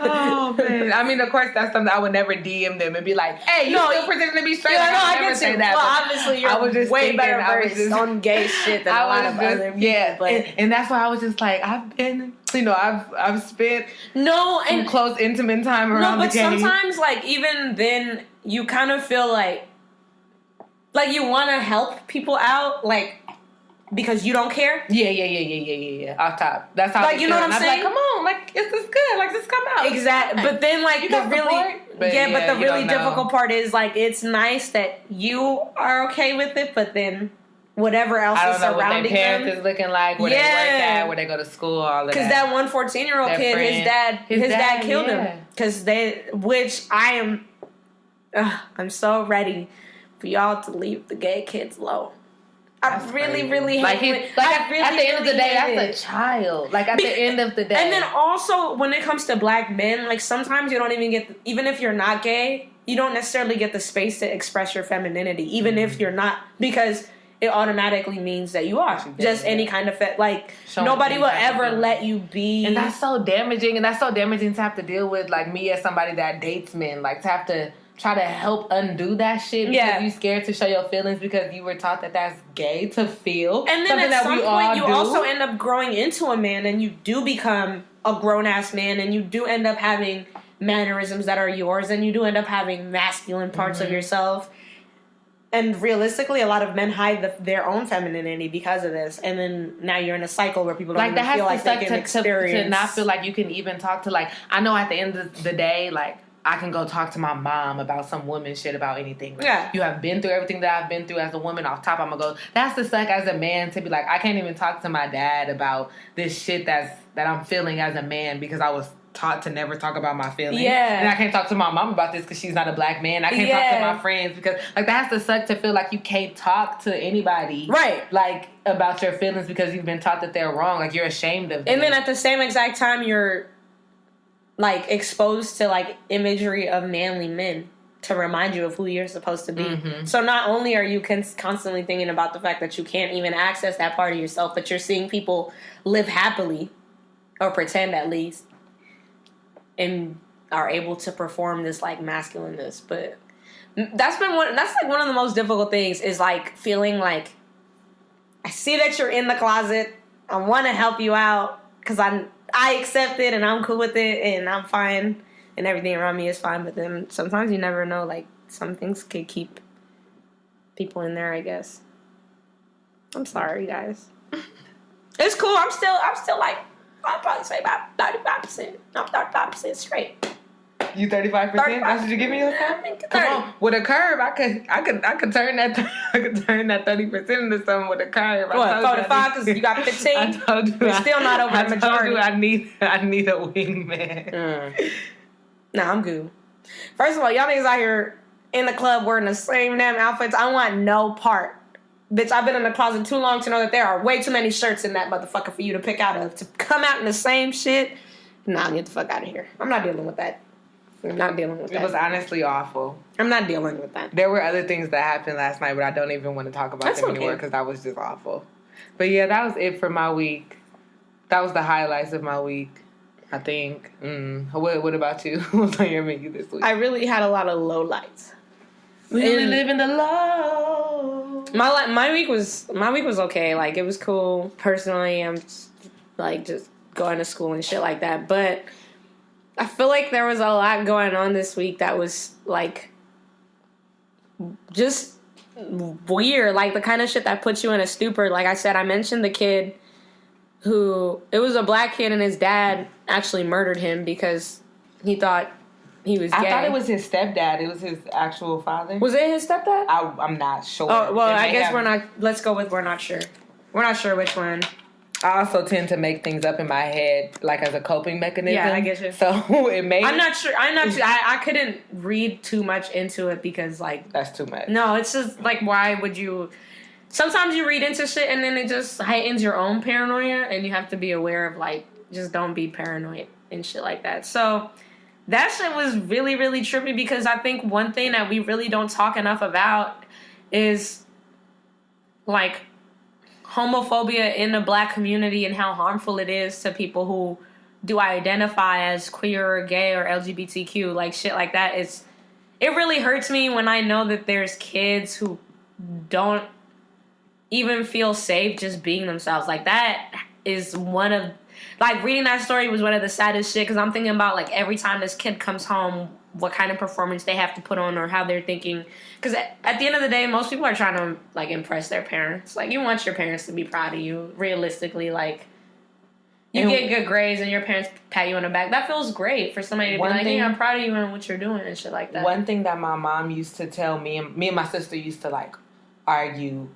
Oh man. I mean, of course, that's something I would never DM them and be like, "Hey, you still pretending to be straight?" Yeah, I get say you. that. Well, obviously you're way better versed on gay shit than a lot of other people. Yeah, but and that's why I was just like, I've been, I've spent some close, intimate time around the game. But sometimes, like even then, you kind of feel like you want to help people out, like because you don't care. Yeah. Off top. That's how. Like you know what I'm saying? Like, come on, like is this good? Like just come out. Exactly. But then like but the really difficult part is like it's nice that you are okay with it, but then whatever else is surrounding them. I don't know what their parents is looking like, where they work at, where they go to school, all of that. Because that one 14-year-old kid, his dad killed him. Because I'm so ready for y'all to leave the gay kids alone. I really hate it. At the end of the day, that's a child. Like, at the end of the day. And then also, when it comes to black men, like, sometimes you don't even get, even if you're not gay, you don't necessarily get the space to express your femininity, even if you're not, because it automatically means that you are. Just any kind of, nobody will ever let you be. And that's so damaging. And that's so damaging to have to deal with, like, me as somebody that dates men. Like, to have to try to help undo that shit because you're scared to show your feelings because you were taught that that's gay to feel. And then at some point you also end up growing into a man and you do become a grown-ass man and you do end up having mannerisms that are yours and you do end up having masculine parts of yourself. And realistically, a lot of men hide their own femininity because of this. And then now you're in a cycle where people don't even feel like they can experience. To not feel like you can even talk to, like, I know at the end of the day, like, I can go talk to my mom about some woman shit about anything. Like, you have been through everything that I've been through as a woman. Off top, I'm gonna go. That's the suck as a man to be like, I can't even talk to my dad about this shit that I'm feeling as a man because I was taught to never talk about my feelings. Yeah. And I can't talk to my mom about this because she's not a black man. I can't talk to my friends because, like, that has to suck to feel like you can't talk to anybody. Right. Like, about your feelings because you've been taught that they're wrong. Like, you're ashamed of them. And then at the same exact time, you're like exposed to like imagery of manly men. to remind you of who you're supposed to be. Mm-hmm. So not only are you constantly thinking about the fact that you can't even access that part of yourself, but you're seeing people live happily, or pretend at least, and are able to perform this like masculineness. But that's like one of the most difficult things, is like feeling like, I see that you're in the closet, I want to help you out because I accept it and I'm cool with it and I'm fine and everything around me is fine. But then sometimes you never know, like some things could keep people in there, I guess. I'm sorry, guys. It's cool. I'm still like, I'll probably say about 35%. I'm 35% straight. You 35%? That's what you give me yourself? Come on, with a curve, I could turn that 30% into something with a curve. What, 45? Because you got 15. I told you, we're still not over the majority. I need a wingman. Nah, I'm good. First of all, y'all niggas out here in the club wearing the same damn outfits. I want no part. Bitch, I've been in the closet too long to know that there are way too many shirts in that motherfucker for you to pick out of. To come out in the same shit, nah, get the fuck out of here. I'm not dealing with that. I'm not dealing with that. It was honestly awful. I'm not dealing with that. There were other things that happened last night, but I don't even want to talk about them anymore because that was just awful. But yeah, that was it for my week. That was the highlights of my week, I think. What about you? What's on your menu this week? I really had a lot of low lights. Really living the low. My week was okay. Like, it was cool. Personally, I'm just going to school and shit like that. But I feel like there was a lot going on this week that was like just weird. Like the kind of shit that puts you in a stupor. Like I said, I mentioned the kid who, it was a black kid and his dad actually murdered him because he thought he was gay. I thought it was his stepdad. It was his actual father. Was it his stepdad? I'm not sure. Oh, well, I guess let's go with we're not sure. We're not sure which one. I also tend to make things up in my head, like as a coping mechanism. Yeah, I get you. So it may. I'm not sure. I couldn't read too much into it because, like, that's too much. No, it's just like, why would you? Sometimes you read into shit and then it just heightens your own paranoia, and you have to be aware of, like, just don't be paranoid and shit like that. So that shit was really, really trippy because I think one thing that we really don't talk enough about is, like, homophobia in the black community and how harmful it is to people who do identify as queer or gay or LGBTQ, like shit like that. It really hurts me when I know that there's kids who don't even feel safe just being themselves. Like, that is one of, like, reading that story was one of the saddest shit because I'm thinking about, like, every time this kid comes home, what kind of performance they have to put on or how they're thinking. Because at the end of the day, most people are trying to, like, impress their parents. Like, you want your parents to be proud of you. Realistically, like, you get good grades and your parents pat you on the back. That feels great for somebody to be like, hey, I'm proud of you and what you're doing and shit like that. One thing that my mom used to tell me and my sister used to, like, argue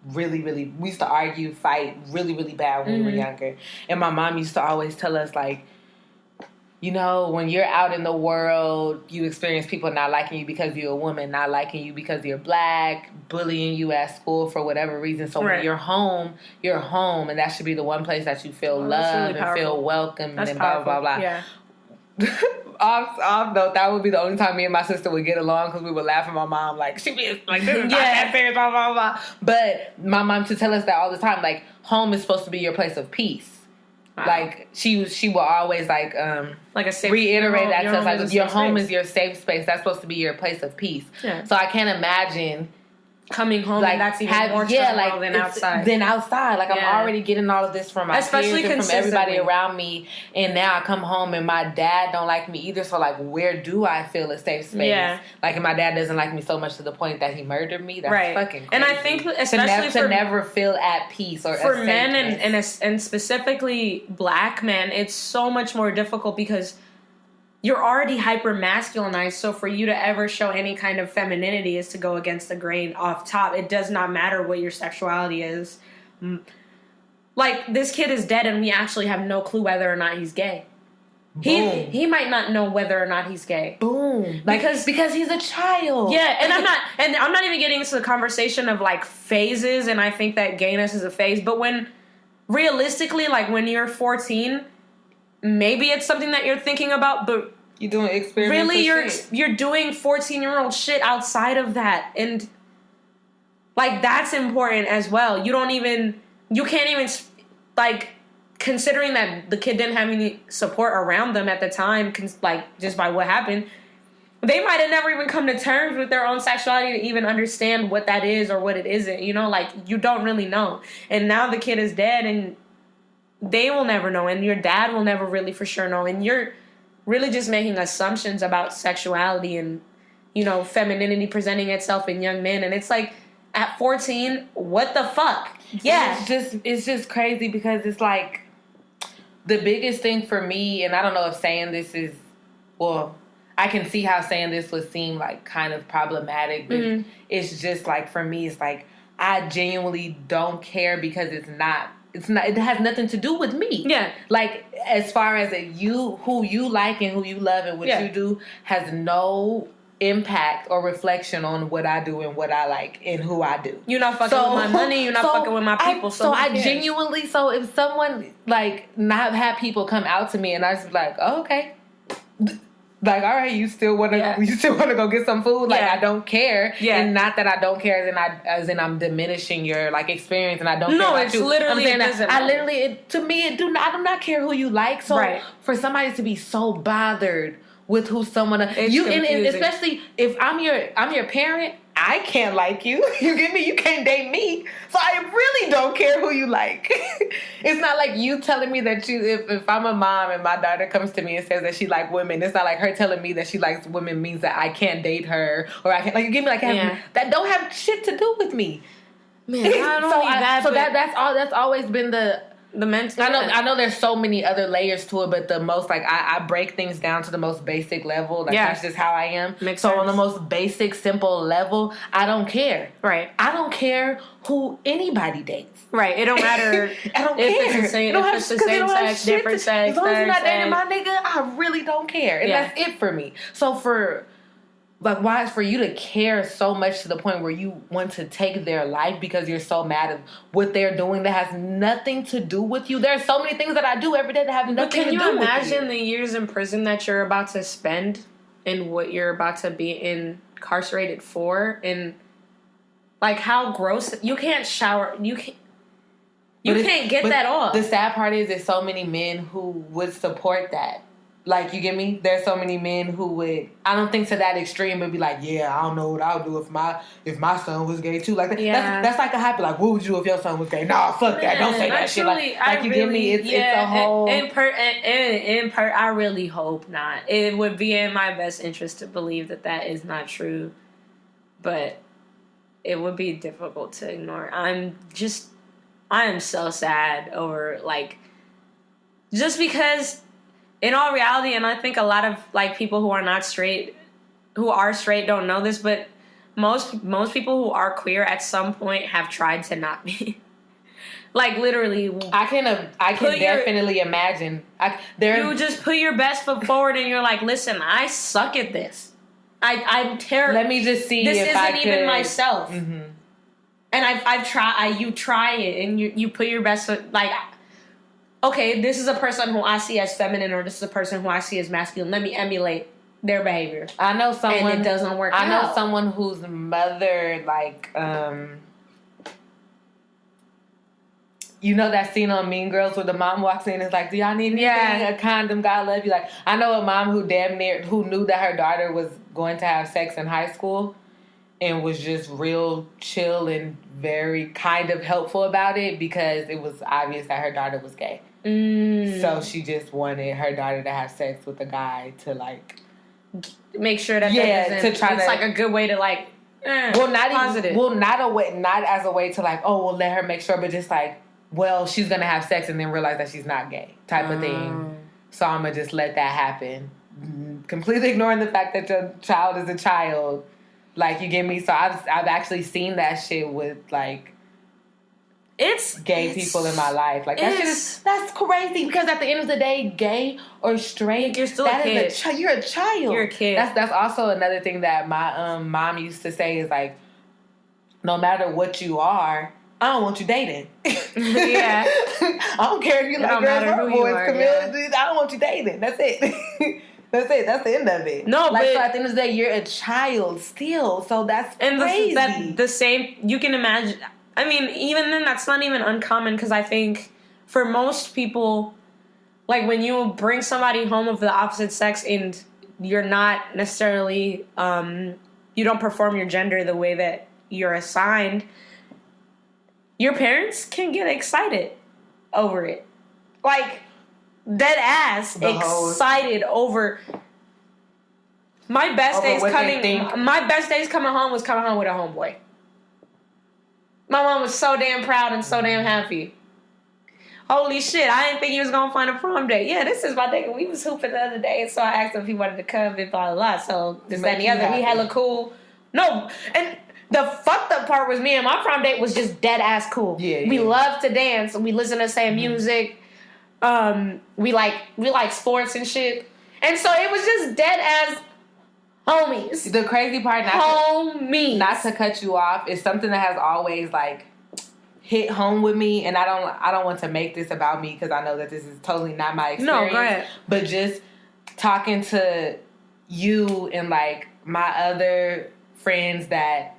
really, really, we used to argue, fight really, really bad when we were younger. And my mom used to always tell us, like, you know, when you're out in the world, you experience people not liking you because you're a woman, not liking you because you're black, bullying you at school for whatever reason. So when you're home, and that should be the one place that you feel loved and feel welcome and blah, blah, blah. Yeah. Off note, that would be the only time me and my sister would get along because we would laugh at my mom like, she be like, this is not that fair, blah, blah, blah. But my mom used to tell us that all the time, like, home is supposed to be your place of peace. Wow. Like, she will always, like a safe, reiterate that to us, like, your home is your safe space. That's supposed to be your place of peace. Yeah. So I can't imagine coming home, like, and that's even more turmoil than outside. Like, I'm already getting all of this from my peers and from everybody around me, and now I come home and my dad don't like me either. So, like, where do I feel a safe space? Yeah. Like, and my dad doesn't like me so much to the point that he murdered me. That's fucking crazy. And I think, especially to never feel at peace or for men and specifically black men, it's so much more difficult because you're already hyper masculinized, so for you to ever show any kind of femininity is to go against the grain off top. It does not matter what your sexuality is. Like, this kid is dead and we actually have no clue whether or not he's gay. He might not know whether or not he's gay. Boom. Because he's a child. Yeah, and I'm not even getting into the conversation of, like, phases, and I think that gayness is a phase, but when realistically, like, when you're 14, maybe it's something that you're thinking about, but You doing experimental really shit. you're doing 14-year-old shit outside of that, and like that's important as well. You can't even like, considering that the kid didn't have any support around them at the time, like just by what happened, they might have never even come to terms with their own sexuality to even understand what that is or what it isn't. You know, like, you don't really know. And now the kid is dead, and they will never know, and your dad will never really for sure know, and you're really just making assumptions about sexuality and, you know, femininity presenting itself in young men. And it's like, at 14, what the fuck? Yeah. It's just crazy because it's like, the biggest thing for me, and I don't know if saying this is, well, I can see how saying this would seem like kind of problematic, but it's just like, for me, it's like, I genuinely don't care because it has nothing to do with me. Yeah. Like, as far as who you like and who you love and what you do has no impact or reflection on what I do and what I like and who I do. You're not fucking with my money. You're not fucking with my people. So I genuinely, so if someone, like, not have people come out to me and I just be like, oh, okay. Like, all right, you still want to go get some food? Like, I don't care. Yeah. And not that I don't care as in I'm diminishing your, like, experience and I don't care about you. No, it's literally, I do not care who you like. So for somebody to be so bothered with who someone, and especially if I'm your parent, I can't like you. You get me? You can't date me. So I really don't care who you like. It's not like you telling me that if I'm a mom and my daughter comes to me and says that she likes women, it's not like her telling me that she likes women means that I can't date her or I can't, like, you get me? Like, that don't have shit to do with me. Man, that's always been the mental. I know there's so many other layers to it, but the most, like, I break things down to the most basic level. Like, that's just how I am. Makes sense. On the most basic, simple level, I don't care. Right. I don't care who anybody dates. Right. It don't matter. I don't care. If it's the same sex, different sex. As long as you're not dating my nigga, I really don't care. And that's it for me. So why is for you to care so much to the point where you want to take their life because you're so mad at what they're doing that has nothing to do with you? There are so many things that I do every day that have nothing to do with you. Can you imagine the years in prison that you're about to spend and what you're about to be incarcerated for? And, like, how gross. You can't shower. You can't get that off. The sad part is there's so many men who would support that. Like, you get me? There's so many men who would, I don't think to that extreme, but be like, yeah, I don't know what I would do if my son was gay too. Like, that's like a hype. Like, what would you do if your son was gay? Nah, fuck that. Don't say that shit. Like, you get me? It's a whole. I really hope not. It would be in my best interest to believe that is not true, but it would be difficult to ignore. I am so sad over, like, just because. In all reality, and I think a lot of, like, people who are straight don't know this, but most people who are queer at some point have tried to not be. Like, literally. I can definitely imagine. You just put your best foot forward and you're like, listen, I suck at this. I'm terrible. Let me just see this if I isn't even myself. Mm-hmm. And I've tried. You try it and you put your best foot, like, okay, this is a person who I see as feminine, or this is a person who I see as masculine. Let me emulate their behavior. I know someone, and it doesn't work out. I know someone whose mother, like, you know that scene on Mean Girls where the mom walks in and is like, do y'all need anything? A condom, God love you. Like, I know a mom who knew that her daughter was going to have sex in high school and was just real chill and very kind of helpful about it because it was obvious that her daughter was gay. So she just wanted her daughter to have sex with a guy to, like, make sure that it's like a good way to, like, positive. Not as a way to, like, oh, well, let her make sure, but just like, well, she's gonna have sex and then realize that she's not gay type of thing. So I'm gonna just let that happen, completely ignoring the fact that your child is a child. Like, you get me? So I've actually seen that shit with, like, gay people in my life. Like, that's crazy because at the end of the day, gay or straight, you're still a kid. You're a child. You're a kid. That's also another thing that my mom used to say is, like, no matter what you are, I don't want you dating. Yeah. I don't care if you like girls or boys, Camille. I don't want you dating. That's it. That's it. That's the end of it. No, like, but so at the end of the day, you're a child still. So that's and crazy. the same. You can imagine. I mean, even then, that's not even uncommon because I think for most people, like when you bring somebody home of the opposite sex and you're not necessarily, you don't perform your gender the way that you're assigned, your parents can get excited over it. Like, dead ass excited over my best days coming. My best days coming home was coming home with a homeboy. My mom was so damn proud and so damn happy. Holy shit, I didn't think he was gonna find a prom date. Yeah, this is my nigga. We was hooping the other day, so I asked him if he wanted to come and blah, blah, blah. So, this, that, and the other. He hella cool. No, and the fucked up part was me and my prom date was just dead ass cool. Yeah, we love to dance. We listen to the same music. We like sports and shit. And so it was just dead ass homies. The crazy part, not to cut you off, is something that has always like hit home with me, and I don't want to make this about me because I know that this is totally not my experience. No, go ahead. But just talking to you and like my other friends that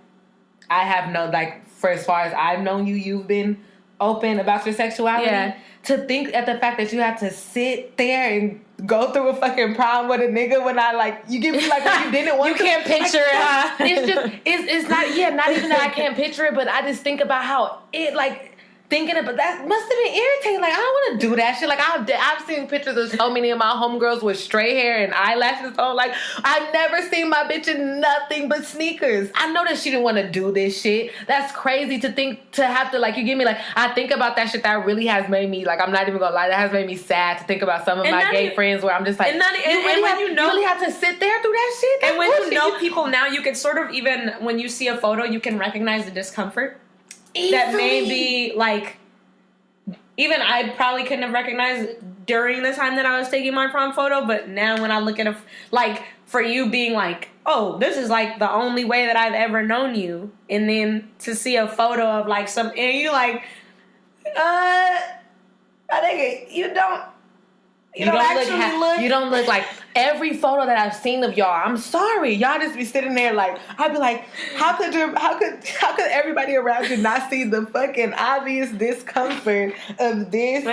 I have known, like for as far as I've known you, you've been open about your sexuality. Yeah. To think at the fact that you had to sit there and go through a fucking prom with a nigga when I like, you give me like when you didn't want to. You can't picture it, huh? It's just, it's not even that I can't picture it, but I just think about how it like, thinking about that must have been irritating. Like, I don't want to do that shit. Like, I've seen pictures of so many of my homegirls with straight hair and eyelashes on. Like, I've never seen my bitch in nothing but sneakers. I know that she didn't want to do this shit. That's crazy to think, to have to, like, you give me, like, I think about that shit that really has made me, like, I'm not even gonna lie, that has made me sad to think about some of my gay friends where I'm just like, you really have to sit there through that shit? That's and when bullshit. you know people now, you can sort of even, when you see a photo, you can recognize the discomfort. Easily. That may be like, even I probably couldn't have recognized during the time that I was taking my prom photo, but now when I look at like for you being like, oh, this is like the only way that I've ever known you, and then to see a photo of like some, and you like, I think you don't look like every photo that I've seen of y'all. I'm sorry, y'all just be sitting there like, I'd be like, how could everybody around you not see the fucking obvious discomfort of this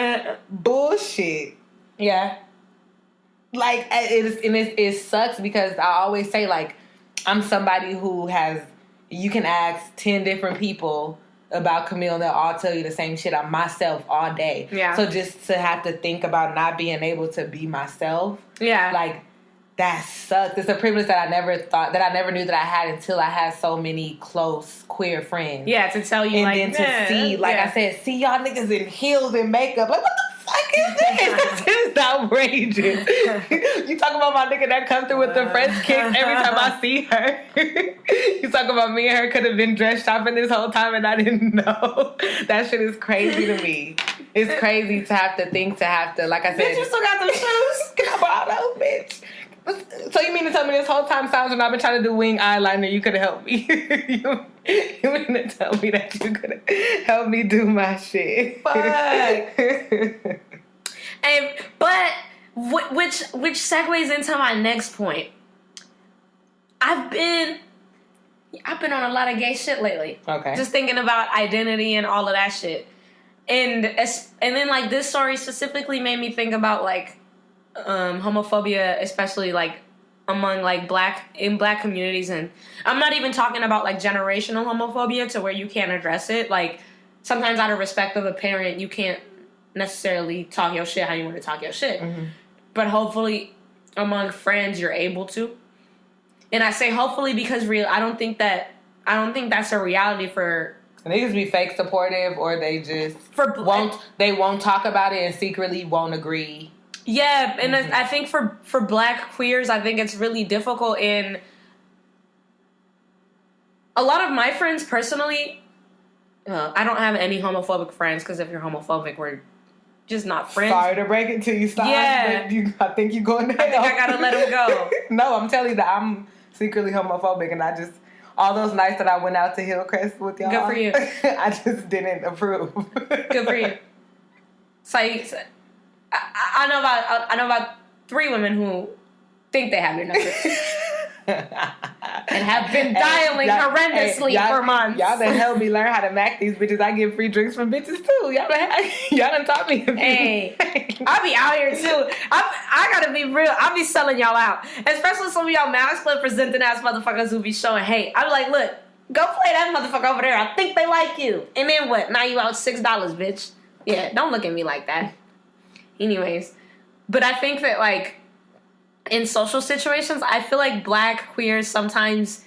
bullshit? Yeah, like it sucks because I always say like, I'm somebody who has, you can ask 10 different people about Camille and they'll all tell you the same shit on myself all day. Yeah. So just to have to think about not being able to be myself. Yeah. Like, that sucks. It's a privilege that I never knew that I had until I had so many close queer friends. Yeah, to tell you, and like, then to see, like I said, see y'all niggas in heels and makeup. Like, what the fuck is this? This is outrageous. You talk about my nigga that come through with the French kicks every time I see her. You talk about me and her could have been dress shopping this whole time and I didn't know. That shit is crazy to me. It's crazy to have to, like I said. Bitch, you still got them shoes? Can I borrow those, bitch? So you mean to tell me this whole time, Sounds, when I've been trying to do wing eyeliner, you could have helped me? you mean to tell me that you could have helped me do my shit? Fuck. But which segues into my next point. I've been on a lot of gay shit lately. Okay. Just thinking about identity and all of that shit, and then like this story specifically made me think about like homophobia, especially like among like black communities, and I'm not even talking about like generational homophobia to where you can't address it. Like sometimes out of respect of a parent, you can't necessarily talk your shit how you want to talk your shit. Mm-hmm. But hopefully among friends you're able to. And I say hopefully because I don't think that's a reality for. They just be fake supportive, or they just won't talk about it and secretly won't agree. Yeah, and mm-hmm. I think for black queers, I think it's really difficult. In a lot of my friends personally, I don't have any homophobic friends because if you're homophobic, we're just not friends. Sorry to break it to you, Stas, yeah. But I think you're going to hell. I think I gotta let him go. No, I'm telling you that I'm secretly homophobic, and I just, all those nights that I went out to Hillcrest with y'all, good for you. I just didn't approve. Good for you. So I know about 3 women who think they have your number. And have been dialing horrendously for months. Y'all done helped me learn how to mac these bitches. I get free drinks from bitches too. Y'all done taught me. Hey, I be out here too. I gotta be real. I be selling y'all out, especially some of y'all mask flip presenting ass motherfuckers who be showing hate. I be like, look, go play that motherfucker over there. I think they like you. And then what? Now you out $6, bitch. Yeah, don't look at me like that. Anyways, but I think that like in social situations, I feel like black queers sometimes,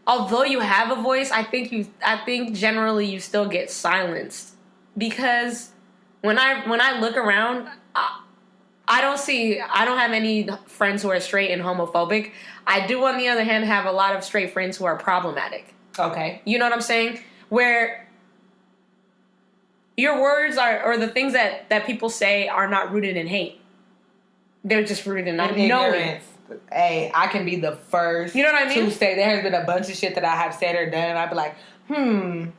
although you have a voice, I think generally you still get silenced, because when I look around, I don't have any friends who are straight and homophobic. I do, on the other hand, have a lot of straight friends who are problematic. Okay. You know what I'm saying? Where your words or the things that people say are not rooted in hate. They're just rooted in not knowing. Hey, I can be the first, you know what I mean, to say there has been a bunch of shit that I have said or done, and I'd be like, when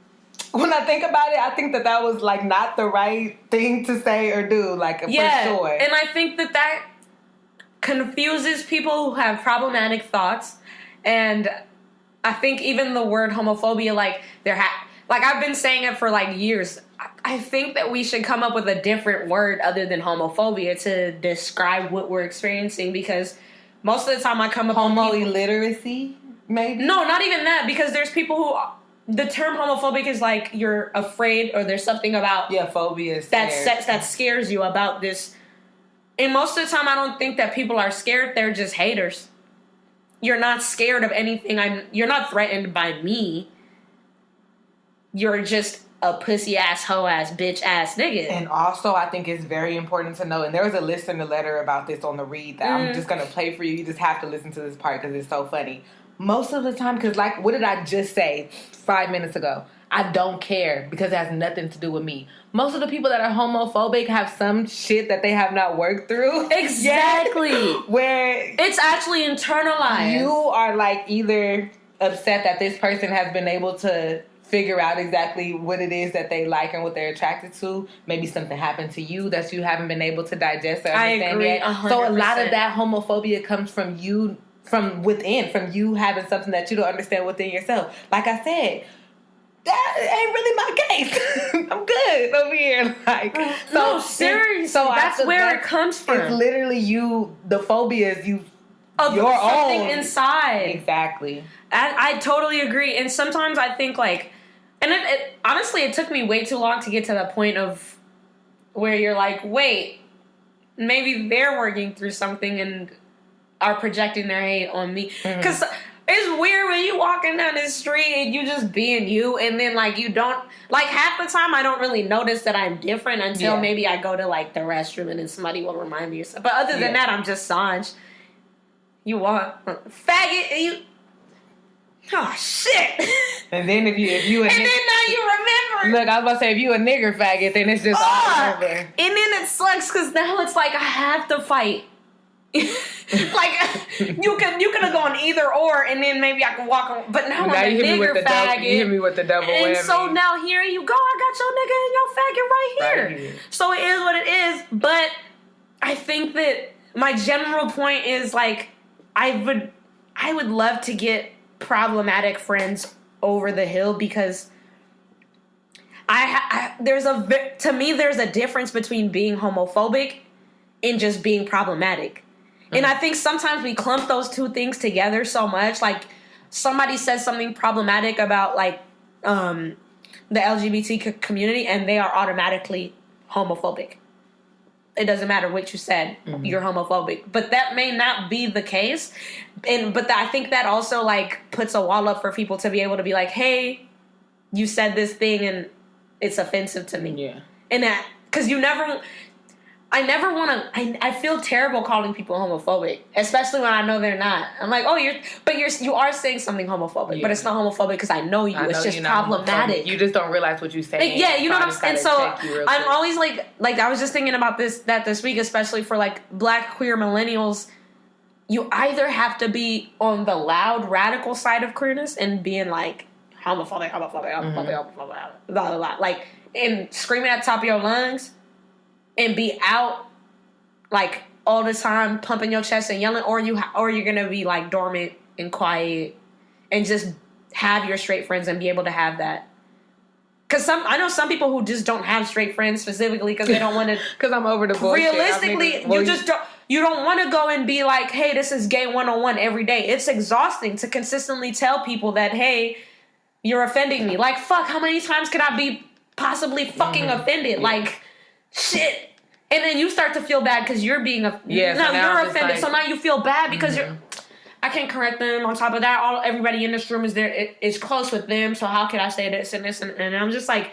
I think about it, I think that was like not the right thing to say or do, like, for sure. And I think that confuses people who have problematic thoughts, and I think even the word homophobia, like I've been saying it for like years. I think that we should come up with a different word other than homophobia to describe what we're experiencing, because most of the time I come up homo with illiteracy, maybe? No, not even that, because there's people who the term homophobic is like you're afraid, or there's something about phobia that scares you about this. And most of the time I don't think that people are scared, they're just haters. You're not scared of anything. You're not threatened by me. You're just a pussy ass, hoe ass, bitch ass nigga. And also, I think it's very important to know, and there was a listener letter about this on the read that I'm just going to play for you. You just have to listen to this part because it's so funny. Most of the time, because like, what did I just say 5 minutes ago? I don't care because it has nothing to do with me. Most of the people that are homophobic have some shit that they have not worked through. Exactly. Where it's actually internalized. You are like either upset that this person has been able to figure out exactly what it is that they like and what they're attracted to. Maybe something happened to you that you haven't been able to digest or understand yet. 100%. So a lot of that homophobia comes from you, from within, from you having something that you don't understand within yourself. Like I said, that ain't really my case. I'm good over here. Like, no, seriously. So that's where it comes from. It's literally you. The phobia is you. Of your something own inside. Exactly. I totally agree. And sometimes I think like, and it honestly, it took me way too long to get to the point of where you're like, wait, maybe they're working through something and are projecting their hate on me. Because it's weird when you walking down the street and you just being you, and then like you don't, like half the time I don't really notice that I'm different until maybe I go to like the restroom and then somebody will remind me or something. But other than that, I'm just Sanj. You want faggot? You. Oh shit! And then if you and then now you remember. Look, I was about to say if you a nigger faggot, then it's just all over. And then it sucks because now it's like I have to fight. Like you could have gone either or, and then maybe I can walk on. But now I'm a nigger faggot. You hit me with the double whammy. And so now here you go. I got your nigga and your faggot right here. So it is what it is. But I think that my general point is like I would love to get problematic friends over the hill, because there's a difference between being homophobic and just being problematic. And I think sometimes we clump those two things together so much. Like somebody says something problematic about like the LGBT community and they are automatically homophobic. It doesn't matter what you said, you're homophobic. But that may not be the case. But I think that also like puts a wall up for people to be able to be like, hey, you said this thing and it's offensive to me. Yeah. And that, because I feel terrible calling people homophobic, especially when I know they're not. I'm like, oh, you are saying something homophobic, but it's not homophobic because I know you. It's just problematic. You just don't realize what you're saying. Like, yeah, you know what I'm saying? And so I'm always like I was just thinking about this week, especially for like black queer millennials. You either have to be on the loud radical side of queerness and being like homophobic, blah, blah, blah, like, and screaming at the top of your lungs, and be out like all the time pumping your chest and yelling, or you're gonna be like dormant and quiet and just have your straight friends and be able to have that. Because I know some people who just don't have straight friends specifically because they don't want to. Because I'm over the bullshit. Realistically, you don't want to go and be like, hey, this is gay 101 every day. It's exhausting to consistently tell people that, hey, you're offending me. Like, fuck, how many times can I be possibly fucking offended? Like, shit. And then you start to feel bad because you're being you're offended. Like, so now you feel bad because I can't correct them. On top of that, everybody in this room is close with them. So how can I say this and this? And I'm just like,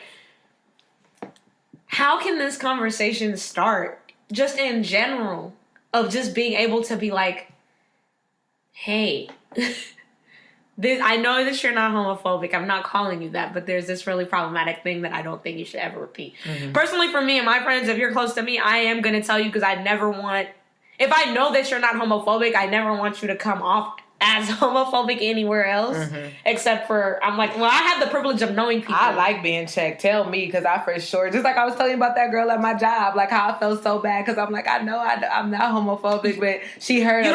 how can this conversation start? Just in general, of just being able to be like, hey, I know that you're not homophobic. I'm not calling you that, but there's this really problematic thing that I don't think you should ever repeat. Personally, for me and my friends, if you're close to me, I am going to tell you because I never want... If I know that you're not homophobic, I never want you to come off as homophobic anywhere else. Except for, I'm like, well, I have the privilege of knowing people. I like being checked. Tell me, because I for sure, just like I was telling you about that girl at my job, like how I felt so bad because I'm like, I know I'm not homophobic, but she heard a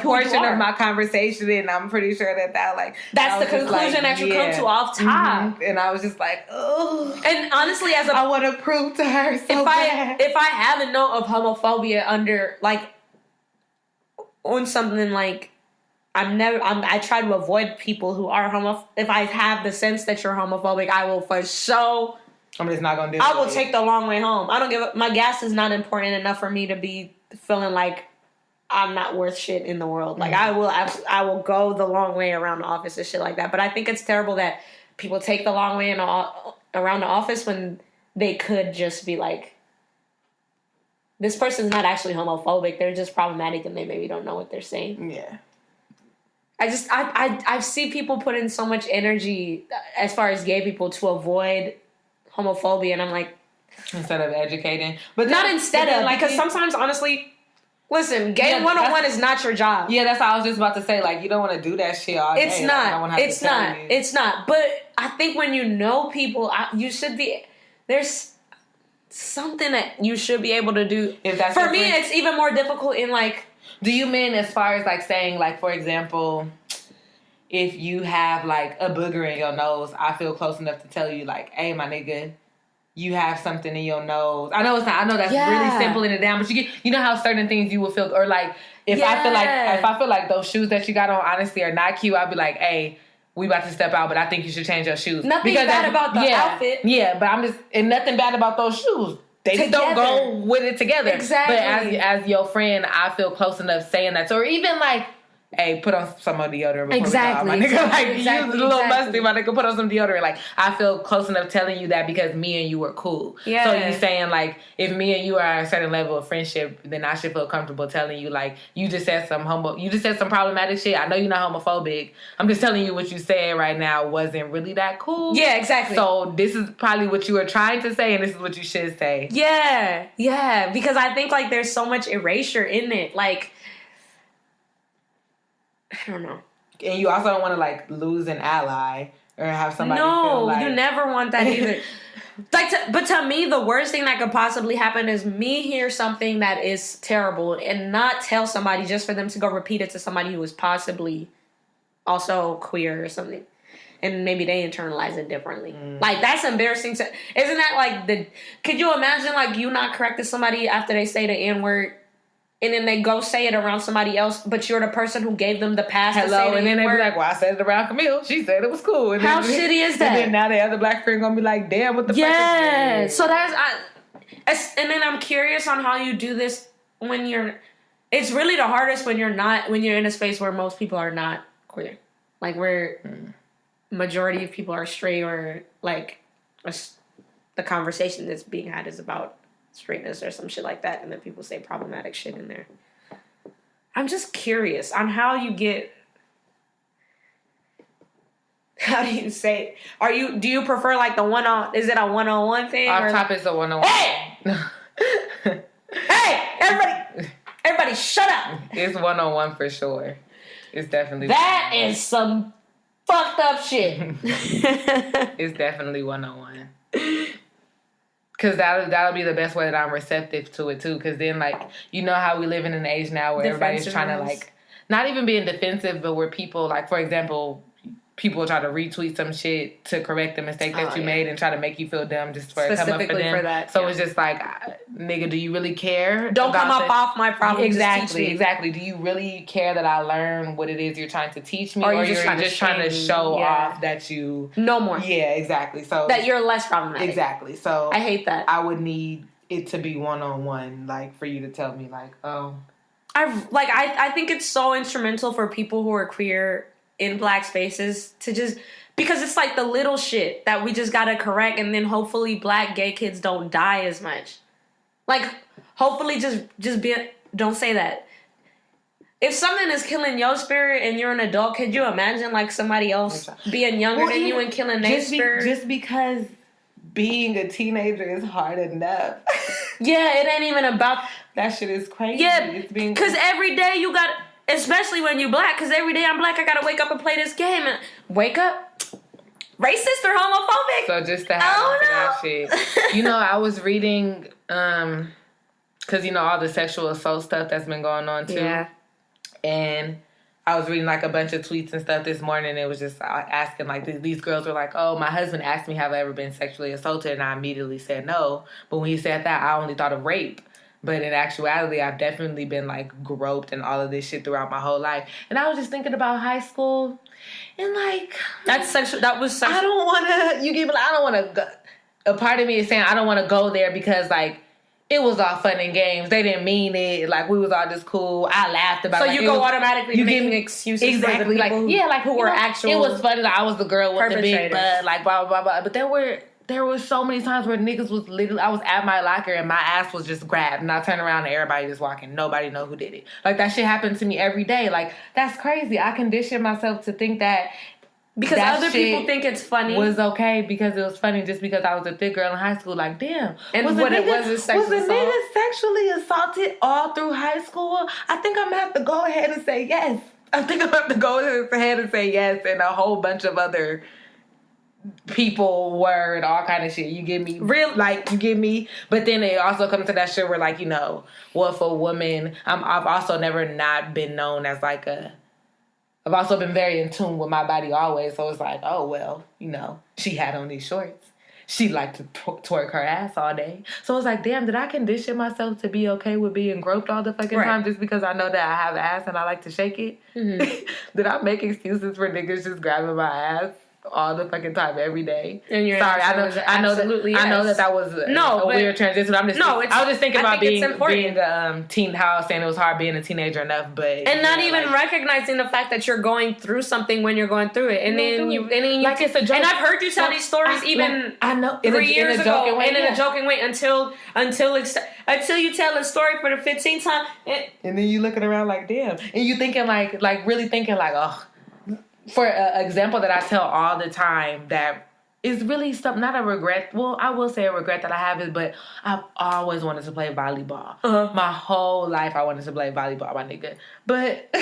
portion of my conversation, and I'm pretty sure that like that's the conclusion that you come to off top. And I was just like, oh. And honestly, I want to prove to her so bad. If I have a note of homophobia under like on something like I try to avoid people who are homophobic. If I have the sense that you're homophobic, I will for sure. I'm just not gonna do it. I will take the long way home. I don't give up. My gas is not important enough for me to be feeling like I'm not worth shit in the world. Like I will go the long way around the office and shit like that. But I think it's terrible that people take the long way around the office when they could just be like, this person's not actually homophobic. They're just problematic and they maybe don't know what they're saying. Yeah. I see people put in so much energy as far as gay people to avoid homophobia, and I'm like... Instead of educating. But not instead of, because sometimes, honestly, listen, gay 101 is not your job. Yeah, that's what I was just about to say. Like, you don't want to do that shit all day. It's not. It's not. But I think when you know people, you should be... There's something that you should be able to do. For me, it's even more difficult in like... Do you mean as far as like saying, like, for example, if you have like a booger in your nose, I feel close enough to tell you like, hey, my nigga, you have something in your nose. I know it's not. I know that's really simple in it down, but you know how certain things you will feel, or like if I feel like those shoes that you got on honestly are not cute, I'll be like, hey, we about to step out, but I think you should change your shoes. Nothing bad about the outfit. Yeah, but and nothing bad about those shoes. They just don't go with it together. Exactly. But as your friend, I feel close enough saying that. So, or even like, hey, put on some of deodorant before we go out, my nigga. Like, you a little musty, my nigga. Put on some deodorant. Like, I feel close enough telling you that because me and you are cool. Yeah. So you saying like, if me and you are at a certain level of friendship, then I should feel comfortable telling you like, you just said some problematic shit. I know you're not homophobic. I'm just telling you what you said right now wasn't really that cool. Yeah, exactly. So this is probably what you were trying to say, and this is what you should say. Yeah. Because I think like there's so much erasure in it. Like, I don't know. And you also don't want to like lose an ally or have somebody feel like... No, you never want that either. But to me, the worst thing that could possibly happen is me hear something that is terrible and not tell somebody just for them to go repeat it to somebody who is possibly also queer or something. And maybe they internalize it differently. Like, that's embarrassing. Isn't that like could you imagine like you not correcting somebody after they say the N-word? And then they go say it around somebody else, but you're the person who gave them the pass to say the and then they N-word. be like, well, I said it around Camille. She said it was cool. And how shitty is that? And then now the other black friend gonna be like, damn, what the fuck is Yeah. So and then I'm curious on how you do this when it's really the hardest when you're in a space where most people are not queer. Like where majority of people are straight, or like the conversation that's being had is about straightness or some shit like that, and then people say problematic shit in there. I'm just curious on how you get... How do you say... Do you prefer like the is it a one-on-one thing? Our top is a one-on-one. Hey! Hey! Everybody shut up! It's one-on-one for sure. It's definitely that is some fucked up shit. It's definitely one-on-one. Because that'll be the best way that I'm receptive to it, too. Because then, like, you know how we live in an age now where everybody's trying to, like, not even being defensive, but where people, like, for example, people try to retweet some shit to correct the mistake that you made and try to make you feel dumb just for it come up for them. For that, so it's just like, nigga, do you really care? Don't come up off my problem. Exactly. Do you really care that I learn what it is you're trying to teach me? Or you're just trying to show off that you... No more. Yeah, exactly. So that you're less problematic. Exactly. So I hate that. I would need it to be one-on-one, like, for you to tell me, like, oh... I think it's so instrumental for people who are queer in Black spaces to just, because it's like the little shit that we just gotta correct, and then hopefully Black gay kids don't die as much. Like, hopefully just be, don't say that. If something is killing your spirit and you're an adult, could you imagine like somebody else being younger than you and killing their spirit? Just because being a teenager is hard enough. Yeah, it ain't even about... That shit is crazy. Yeah, because every day you got... Especially when you Black, because every day I'm Black, I gotta wake up and play this game. And wake up, racist or homophobic? So just to have that shit. You know, I was reading, because, you know, all the sexual assault stuff that's been going on, too. Yeah. And I was reading, like, a bunch of tweets and stuff this morning, and it was just asking, like, these girls were like, oh, my husband asked me, have I ever been sexually assaulted? And I immediately said no. But when he said that, I only thought of rape. But in actuality, I've definitely been, like, groped and all of this shit throughout my whole life. And I was just thinking about high school. And, like... That was sexual. I don't want to... I don't want to go... A part of me is saying I don't want to go there because, like, it was all fun and games. They didn't mean it. Like, we was all just cool. I laughed about it. So like, you go automatically making excuses for the people who were actual... It was funny. Like, I was the girl with the big butt. Like, blah, blah, blah, blah. But there were so many times where niggas was literally... I was at my locker and my ass was just grabbed. And I turned around and everybody just walking. Nobody know who did it. Like, that shit happened to me every day. Like, that's crazy. I conditioned myself to think that... Because other people think it's funny. Was okay because it was funny just because I was a thick girl in high school. Like, damn. And was a nigga sexually assaulted all through high school? I think I'm going to have to go ahead and say yes. And a whole bunch of other people were and all kind of shit. You get me? You get me? But then it also comes to that shit where, like, you know, well, for a woman, I've also never not been known as, like, I've also been very in tune with my body always, so it's like, oh, well, you know, she had on these shorts. She liked to twerk her ass all day. So it's like, damn, did I condition myself to be okay with being groped all the fucking time just because I know that I have ass and I like to shake it? Mm-hmm. Did I make excuses for niggas just grabbing my ass all the fucking time every day? And you're sorry, I know that was a weird transition. I was just thinking about being teen, how I was saying it was hard being a teenager enough, but and not even recognizing the fact that you're going through something when you're going through it, and then you like it's a joke. And I've heard you tell these stories I know 3 years ago, and in a joking way until you tell a story for the 15th time, and then you looking around like damn, and you thinking like really thinking like oh. For an example that I tell all the time that is really something, not a regret. Well, I will say a regret that I have is, but I've always wanted to play volleyball. Uh-huh. My whole life I wanted to play volleyball, my nigga. But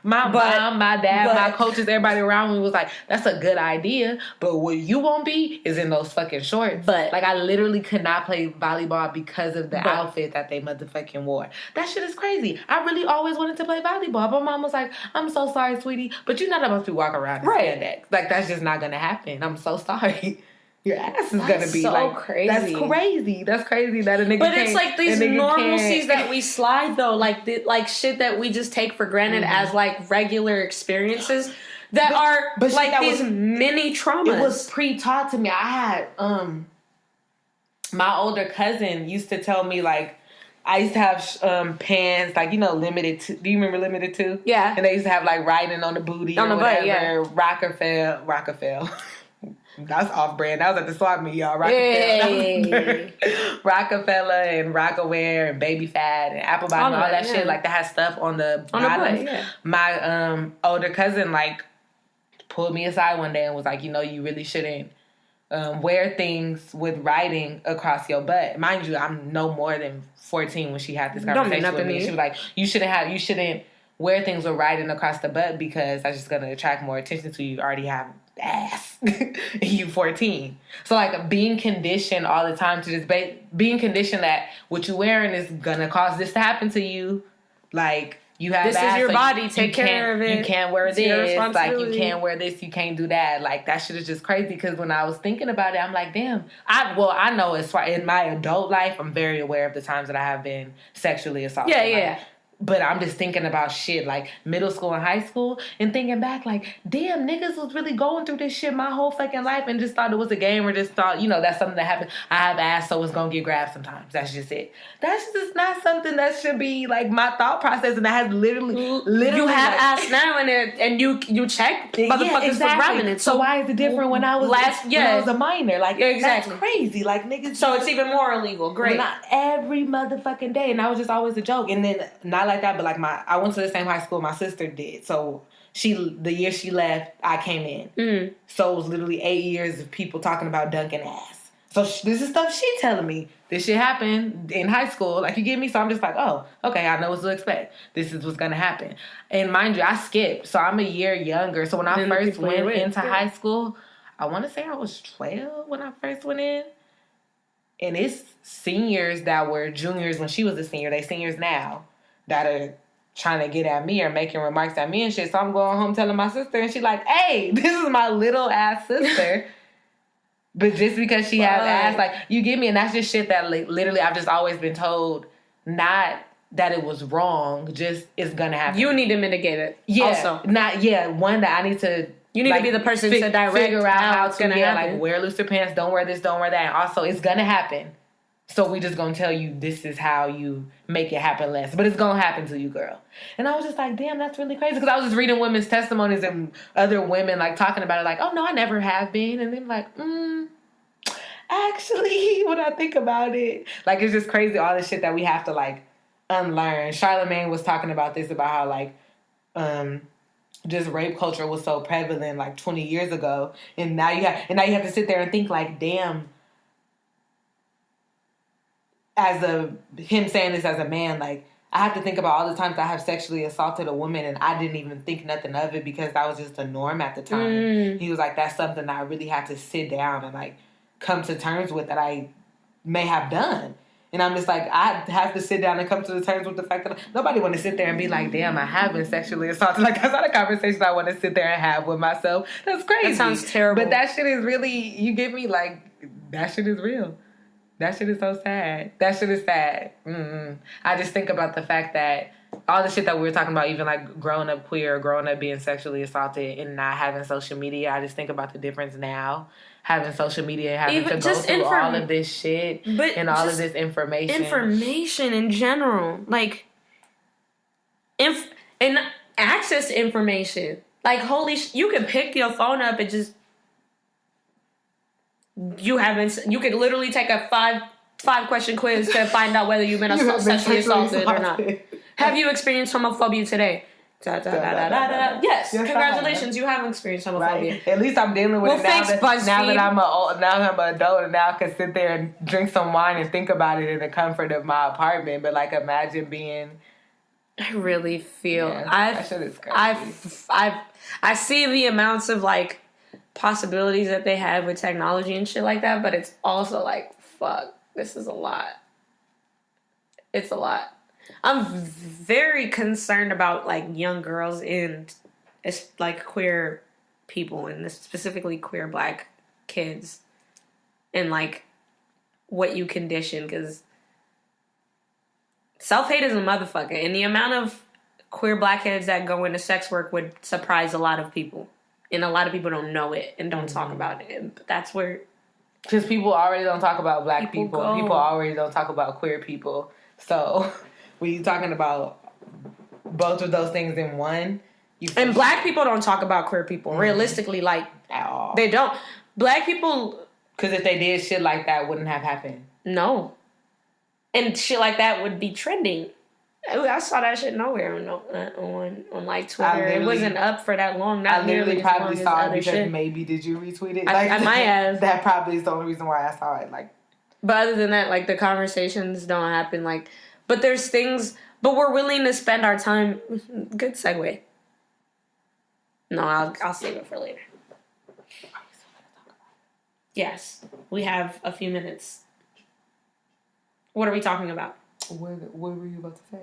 my mom, my dad, my coaches, everybody around me was like, that's a good idea. But what you won't be is in those fucking shorts. But like, I literally could not play volleyball because of the outfit that they motherfucking wore. That shit is crazy. I really always wanted to play volleyball. But mom was like, I'm so sorry, sweetie, but you're not supposed to be walking around in spandex. Like, that's just not going to happen. I'm so sorry. Your ass is going to be so like... crazy. That's crazy. That's crazy that a nigga But it's like these normalcies that we slide, though. Like shit that we just take for granted as, like, regular experiences that are, like, these mini traumas. It was pre-taught to me. I had... my older cousin used to tell me, like... I used to have pants, like, you know, Limited 2. Do you remember Limited 2? Yeah. And they used to have, like, writing on the booty or whatever. Yeah. Rockefeller. That's off-brand. That was at the swap meet, y'all. Rockefeller and Rockaware and Baby Fat and Apple Bottom and all that shit. Like, that has stuff on the bottom. Yeah. My older cousin, like, pulled me aside one day and was like, you know, you really shouldn't wear things with writing across your butt. Mind you, I'm no more than 14 when she had this conversation with me. She was like, you shouldn't wear things with writing across the butt because that's just going to attract more attention to you. You already have ass. You 14. So, like, being conditioned all the time to just being conditioned that what you're wearing is going to cause this to happen to you. Like, you have this ass, is your like, body. Take care of it. You can't wear It's your this. Like, you responsibility. can't wear this. You can't do that. Like, that shit is just crazy. Because when I was thinking about it, I'm like, damn. I know as far in my adult life, I'm very aware of the times that I have been sexually assaulted. Yeah. But I'm just thinking about shit like middle school and high school and thinking back like, damn, niggas was really going through this shit my whole fucking life and just thought it was a game or just thought, that's something that happened. I have ass, so it's going to get grabbed sometimes. That's just it. That's just not something that should be like my thought process, and that has literally You have like, ass now and you check motherfuckers for grabbing it. So why is it different when I was when I was a minor? Like, exactly. That's crazy. Like, niggas. So it's even more illegal. Great. Not every motherfucking day, and that was just always a joke. And then not like that, but like I went to the same high school my sister did. So the year she left, I came in. Mm. So it was literally 8 years of people talking about dunking ass. So this is stuff she telling me. This shit happened in high school. Like, you get me? So I'm just like, oh, okay, I know what to expect. This is what's going to happen. And mind you, I skipped. So I'm a year younger. So when I first went into high school, I want to say I was 12 when I first went in. And it's seniors that were juniors when she was a senior. They seniors now that are trying to get at me or making remarks at me and shit. So I'm going home telling my sister, and she's like, hey, this is my little ass sister. But just because she has ass, like, you get me? And that's just shit that literally I've just always been told, not that it was wrong, just it's gonna happen. You need to mitigate it. Yeah. Also. One that I need to... You need to be the person to direct figure out how it's gonna happen. Like, wear looser pants, don't wear this, don't wear that. And also, it's gonna happen. So we just gonna tell you this is how you make it happen less. But it's gonna happen to you, girl. And I was just like, damn, that's really crazy. Because I was just reading women's testimonies and other women, like, talking about it, like, oh, no, I never have been. And then, like, actually, when I think about it, like, it's just crazy, all the shit that we have to, like, unlearn. Charlamagne was talking about this, about how, like, just rape culture was so prevalent, like, 20 years ago. And now you have to sit there and think, like, damn, him saying this as a man, like, I have to think about all the times I have sexually assaulted a woman and I didn't even think nothing of it because that was just the norm at the time. He was like, that's something that I really had to sit down and, like, come to terms with that I may have done. And I'm just like, I have to sit down and come to the terms with the fact that nobody want to sit there and be like, damn, I have been sexually assaulted. Like, that's not a conversation I want to sit there and have with myself. That's crazy. That sounds terrible. But that shit is really, you get me? Like, that shit is real. That shit is so sad. That shit is sad. I just think about the fact that all the shit that we were talking about, even like growing up queer, growing up being sexually assaulted and not having social media, I just think about the difference now. Having social media, having even to go through all of this shit and all of this information. Information in general. Like, and access to information. Like, you can pick your phone up and just... You could literally take a five question quiz to find out whether you've been sexually assaulted or not. Have you experienced homophobia today? Yes, congratulations, you have experienced homophobia. Right. At least I'm dealing with it now. Now that I'm an adult and now I can sit there and drink some wine and think about it in the comfort of my apartment. But, like, imagine being... I really feel... that shit is crazy. I see the amounts of, like, possibilities that they have with technology and shit like that, but it's also like, fuck, this is a lot. It's a lot. I'm very concerned about, like, young girls and it's like queer people and specifically queer black kids and, like, what you condition, because self-hate is a motherfucker, and the amount of queer black kids that go into sex work would surprise a lot of people. And a lot of people don't know it and don't talk about it. But that's where... Because people already don't talk about black people. People already don't talk about queer people. So, when you're talking about both of those things in one... And black people don't talk about queer people. Realistically, like... At all. They don't. Black people... Because if they did, shit like that wouldn't have happened. No. And shit like that would be trending. I saw that shit nowhere on like Twitter. It wasn't up for that long. Not I literally probably saw it because shit. Maybe did you retweet it? I might have. That probably is the only reason why I saw it. Like, but other than that, like, the conversations don't happen. Like, but there's things. But we're willing to spend our time. Good segue. No, I'll save it for later. Yes, we have a few minutes. What are we talking about? What were you about to say?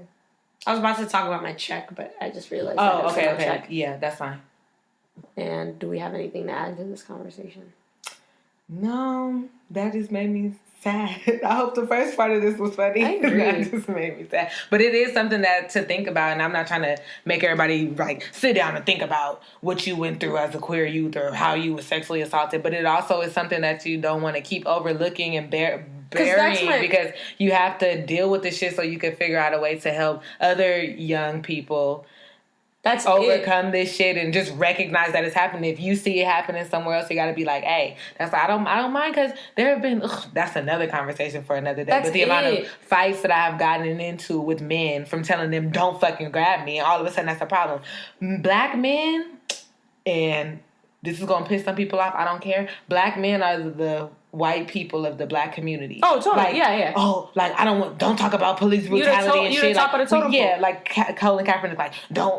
I was about to talk about my check, but I just realized. Oh, okay. Check. Yeah, that's fine. And do we have anything to add to this conversation? No, that just made me sad. I hope the first part of this was funny. I agree. That just made me sad. But it is something that to think about, and I'm not trying to make everybody like sit down and think about what you went through as a queer youth or how you were sexually assaulted. But it also is something that you don't want to keep overlooking and burying because you have to deal with this shit so you can figure out a way to help other young people overcome this shit and just recognize that it's happening. If you see it happening somewhere else, you got to be like, hey, I don't mind, because there have been that's another conversation for another day. But the amount of fights that I have gotten into with men from telling them don't fucking grab me, and all of a sudden that's a problem. Black men, and this is gonna piss some people off, I don't care. Black men are the white people of the black community. Oh, totally. Like, yeah. Oh, like don't talk about police brutality and shit. Top of the totem pole. Like Colin Kaepernick, like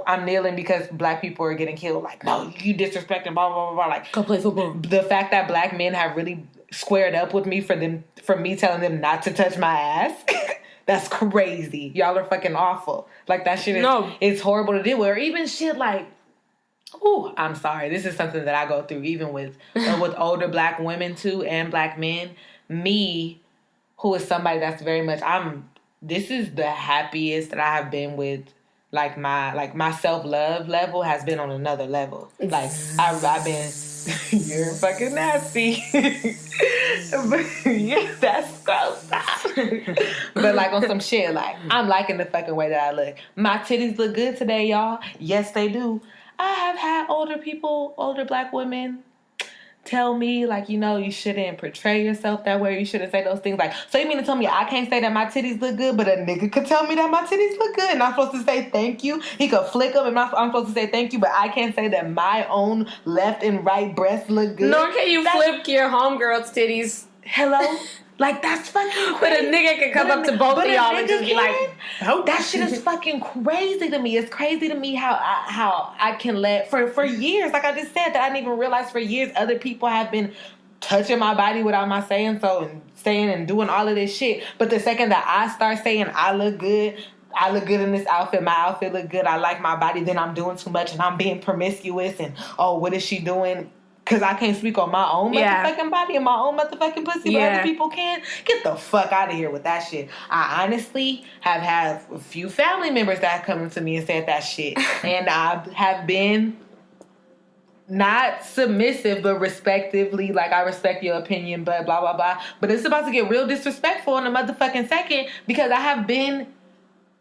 I'm kneeling because black people are getting killed. Like, no, you disrespecting blah blah blah blah. Like, go play football. The fact that black men have really squared up with me for me telling them not to touch my ass. That's crazy. Y'all are fucking awful. Like that shit is it's horrible to deal with. Or even shit like, ooh, I'm sorry. This is something that I go through even with older black women too and black men. Me, who is somebody that's very much this is the happiest that I have been with. Like my self-love level has been on another level. Like I've been you're fucking nasty. Yeah, that's gross. But like on some shit, like I'm liking the fucking way that I look. My titties look good today, y'all. Yes, they do. I have had older black women tell me, like, you shouldn't portray yourself that way. You shouldn't say those things. Like, so you mean to tell me I can't say that my titties look good, but a nigga could tell me that my titties look good, and I'm supposed to say thank you? He could flick them, and I'm supposed to say thank you, but I can't say that my own left and right breasts look good? Nor can you flip your homegirl's titties. Hello? Like, that's fucking crazy. But a nigga can come up to both of y'all and just be like, oh, that shit is fucking crazy to me. It's crazy to me how I can let, for years, like I just said, that I didn't even realize for years other people have been touching my body without my saying so and saying and doing all of this shit. But the second that I start saying I look good in this outfit, my outfit look good, I like my body, then I'm doing too much and I'm being promiscuous and, oh, what is she doing? Because I can't speak on my own motherfucking body and my own motherfucking pussy, but other people can. Get the fuck out of here with that shit. I honestly have had a few family members that have come to me and said that shit. And I have been not submissive, but respectively, like, I respect your opinion, but blah, blah, blah. But it's about to get real disrespectful in a motherfucking second because I have been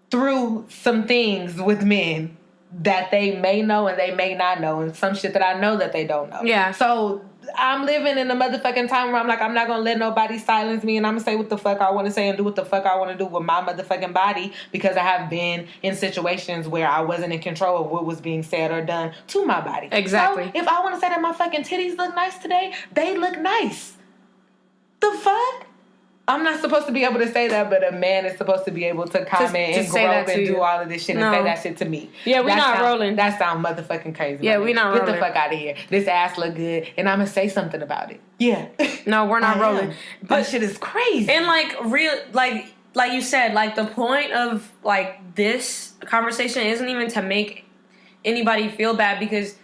through some things with men that they may know and they may not know, and some shit that I know that they don't know. Yeah. So I'm living in a motherfucking time where I'm like, I'm not gonna let nobody silence me, and I'm gonna say what the fuck I want to say and do what the fuck I want to do with my motherfucking body, because I have been in situations where I wasn't in control of what was being said or done to my body. Exactly. So if I want to say that my fucking titties look nice today, they look nice. The fuck? I'm not supposed to be able to say that, but a man is supposed to be able to comment and grow and do all of this shit and say that shit to me. Yeah, we're not rolling. That sounds motherfucking crazy. Yeah, we're not rolling. Get the fuck out of here. This ass look good, and I'm gonna say something about it. Yeah. No, we're not rolling. But shit is crazy. And like you said, like the point of like this conversation isn't even to make anybody feel bad, because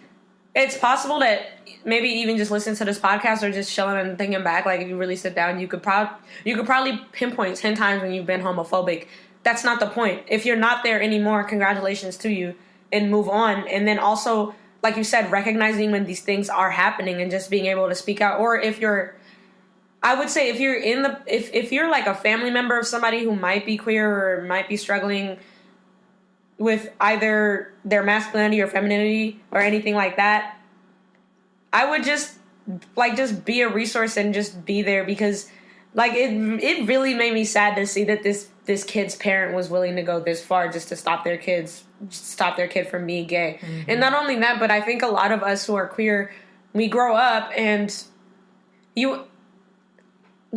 it's possible that maybe even just listen to this podcast or just chilling and thinking back, like if you really sit down, you could probably pinpoint 10 times when you've been homophobic. That's not the point. If you're not there anymore, congratulations to you, and move on. And then also, like you said, recognizing when these things are happening and just being able to speak out. Or if you're if you're like a family member of somebody who might be queer or might be struggling with either their masculinity or femininity or anything like that, I would just be a resource and just be there, because like it really made me sad to see that this kid's parent was willing to go this far just to stop their kid from being gay. Mm-hmm. And not only that, but I think a lot of us who are queer, we grow up and you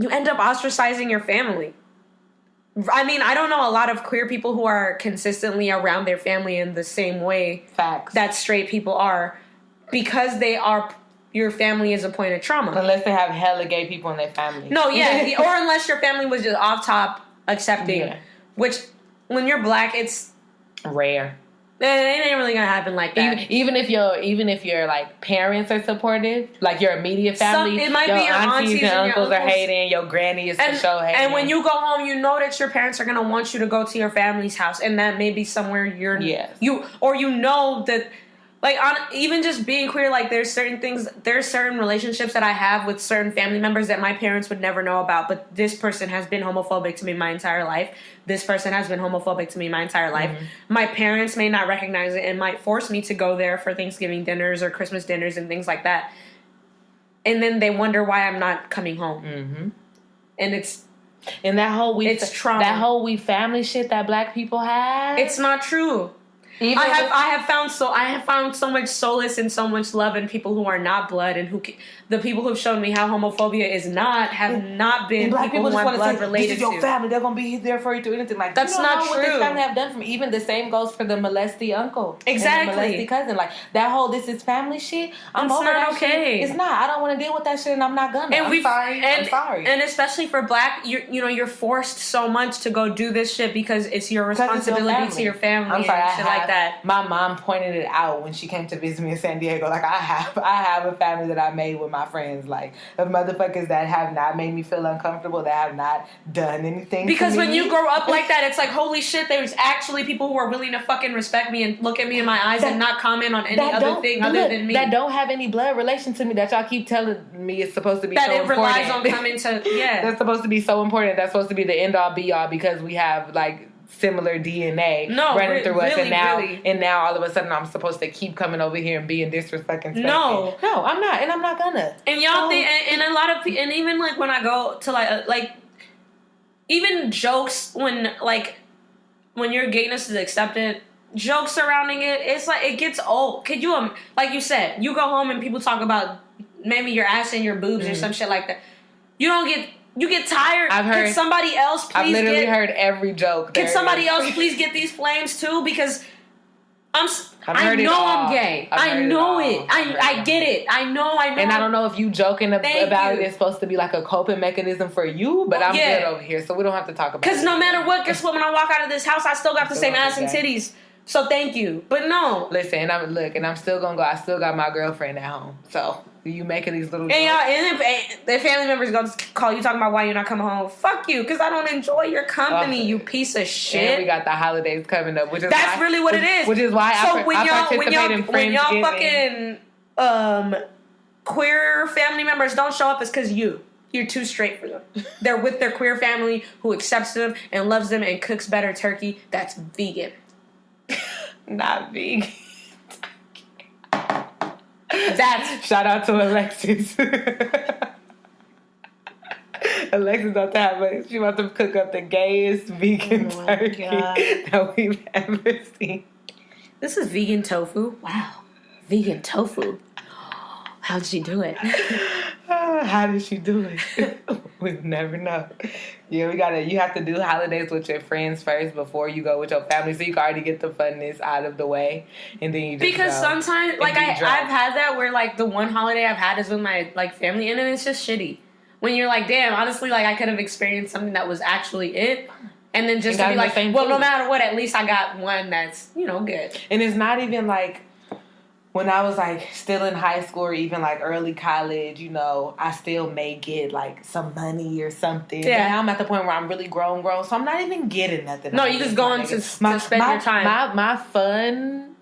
end up ostracizing your family. I mean, I don't know a lot of queer people who are consistently around their family in the same way Facts. that straight people are, because they are. Your family is a point of trauma. Unless they have hella gay people in their family. No, yeah. Or unless your family was just off top accepting. Yeah. Which, when you're black, it's rare. It ain't really gonna happen like that. Even if your like parents are supportive, like your immediate family, it might be your aunties and and uncles your are hating, your granny is for sure hating. And when you go home, you know that your parents are gonna want you to go to your family's house, and that may be somewhere you know that. Like, even just being queer, like, there's certain relationships that I have with certain family members that my parents would never know about, but this person has been homophobic to me my entire life. This person has been homophobic to me my entire life. Mm-hmm. My parents may not recognize it and might force me to go there for Thanksgiving dinners or Christmas dinners and things like that. And then they wonder why I'm not coming home. Mm-hmm. And it's trauma. That whole we family shit that black people have. It's not true. I have found so much solace and so much love in people who are not blood, and the people who've shown me how homophobia is not been black people who just are blood say, related. This is your family. They're gonna be there for you to anything like that. That's not true. What this family have done for me. Even the same goes for the molesty uncle, exactly, and the molesty cousin. Like that whole this is family shit. I'm over not okay. Shit. It's not. I don't want to deal with that shit, and I'm not gonna. I'm sorry. And especially for black, you're forced so much to go do this shit because it's your responsibility to your family. I'm sorry, and shit like that. My mom pointed it out when she came to visit me in San Diego. Like I have a family that I made with my friends. Like of motherfuckers that have not made me feel uncomfortable, that have not done anything. Because to me. when you grow up like that, it's like holy shit. There's actually people who are willing to fucking respect me and look at me in my eyes and not comment on any other thing other than me. That don't have any blood relation to me. That y'all keep telling me it's supposed to be that so important. That it relies on coming to That's supposed to be so important. That's supposed to be the end all be all because we have like similar DNA running through us, and now all of a sudden I'm supposed to keep coming over here and being disrespecting. No, I'm not, and I'm not gonna. And y'all think, and a lot of people, and even like when I go to like even jokes when your gayness is accepted, jokes surrounding it, it's like it gets old. Could you, like you said, you go home and people talk about maybe your ass and your boobs or some shit like that. You get tired. I've heard. Can somebody else please? I've literally heard every joke. Can somebody else please get these flames too? Because I know I'm gay. I know it. I get it. I know. And I don't know if you joking about it. It's supposed to be like a coping mechanism for you, but I'm good over here, so we don't have to talk about it. Because no matter what, guess what? When I walk out of this house, I still got the same ass and titties. So thank you. But no. Listen, I'm still gonna go. I still got my girlfriend at home. So you making these little and their family members gonna call you talking about why you're not coming home. Fuck you, because I don't enjoy your company, you piece of shit. And we got the holidays coming up, that's really what it is. Which is why I participate in Friendsgiving. When y'all fucking queer family members don't show up, it's because you're too straight for them. They're with their queer family who accepts them and loves them and cooks better turkey that's vegan. Not vegan. Shout out to Alexis. Alexis about to have she about to cook up the gayest vegan turkey that we've ever seen. This is vegan tofu. Wow, vegan tofu. How did she do it? How did she do it? We'll never know. Yeah, you have to do holidays with your friends first before you go with your family, so you can already get the funness out of the way, and then you just because sometimes like I've had that where like the one holiday I've had is with my like family, and then it's just shitty when you're like, damn, honestly, like I could have experienced something that was actually it. And then just to be like, well, no matter what, at least I got one that's, good. And it's not even like when I was like still in high school or even like early college, I still may get like some money or something. Yeah. Now I'm at the point where I'm really grown, so I'm not even getting nothing. No, you just going to spend your time. My fun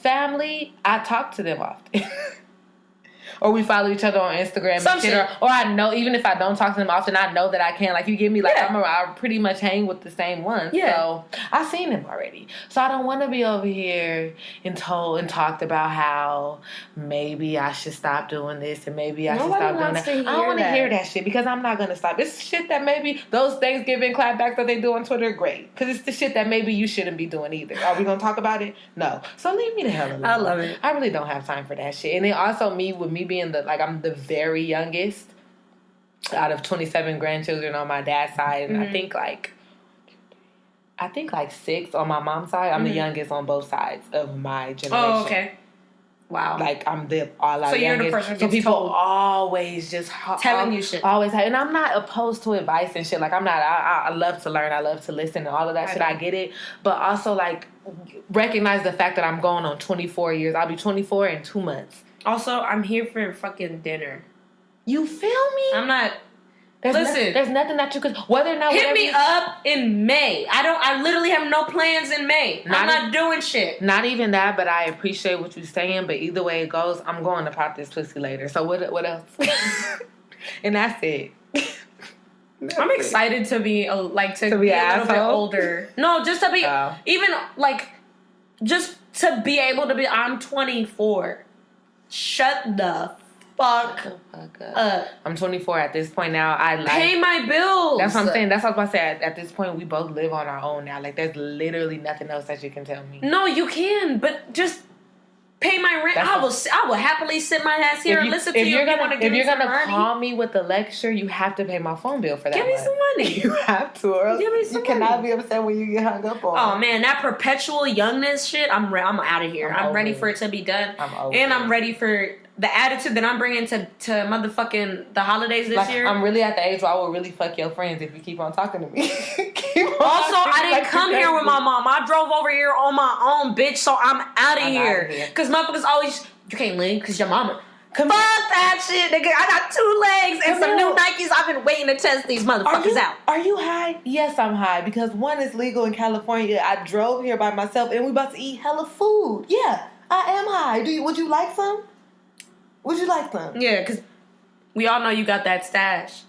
family, I talk to them often. Or we follow each other on Instagram and shit. Or I know, even if I don't talk to them often, I know that I can. Like, you get me? Like, I pretty much hang with the same ones. Yeah. So, I've seen them already. So, I don't want to be over here and talked about how maybe I should stop doing this and maybe I should stop doing that. I don't want to hear that shit because I'm not going to stop. It's shit that maybe those Thanksgiving clapbacks that they do on Twitter are great. Because it's the shit that maybe you shouldn't be doing either. Are we going to talk about it? No. So, leave me the hell alone. I love it. I really don't have time for that shit. And then also with me being I'm the very youngest out of 27 grandchildren on my dad's side, and I think I think like 6 on my mom's side. I'm the youngest on both sides of my generation. Oh, okay. Wow. Like, I'm the all out So you're youngest. the person So who people told. always just Telling you shit. Always, and I'm not opposed to advice and shit. Like, I'm not. I love to learn. I love to listen and all of that shit. I get it, but also like recognize the fact that I'm going on 24 years. I'll be 24 in 2 months. Also, I'm here for fucking dinner. You feel me? I'm not. Listen, there's nothing that you could. Whether or not hit me up in May. I literally have no plans in May. I'm not doing shit. Not even that, but I appreciate what you're saying. But either way it goes, I'm going to pop this pussy later. So what else? And that's it. I'm excited to be like to be a little bit older. No, just to be even like just to be able to be. I'm 24. Shut the fuck up. I'm 24 at this point now. I like pay my bills. That's what I'm saying. That's what I was about to say. At this point, we both live on our own now. Like, there's literally nothing else that you can tell me. No, you can, but just pay my rent. I will happily sit my ass here and listen to you. If you're gonna call me with a lecture, you have to pay my phone bill for that. Give me some money. You have to, or else give me some you cannot be upset when you get hung up on. Oh man, that perpetual youngness shit. I'm out of here. I'm ready for it to be done. I'm ready for the attitude that I'm bringing to motherfucking the holidays this year. I'm really at the age where I will really fuck your friends if you keep on talking to me. I didn't come here with my mom. I drove over here on my own, bitch, so I'm out of here. Because motherfuckers always, you can't leave because your mama. Fuck that shit, nigga. I got 2 legs and some new Nikes. I've been waiting to test these motherfuckers out. Are you high? Yes, I'm high because one is legal in California. I drove here by myself and we about to eat hella food. Yeah, I am high. Would you like some? Would you like some? Yeah, because we all know you got that stash.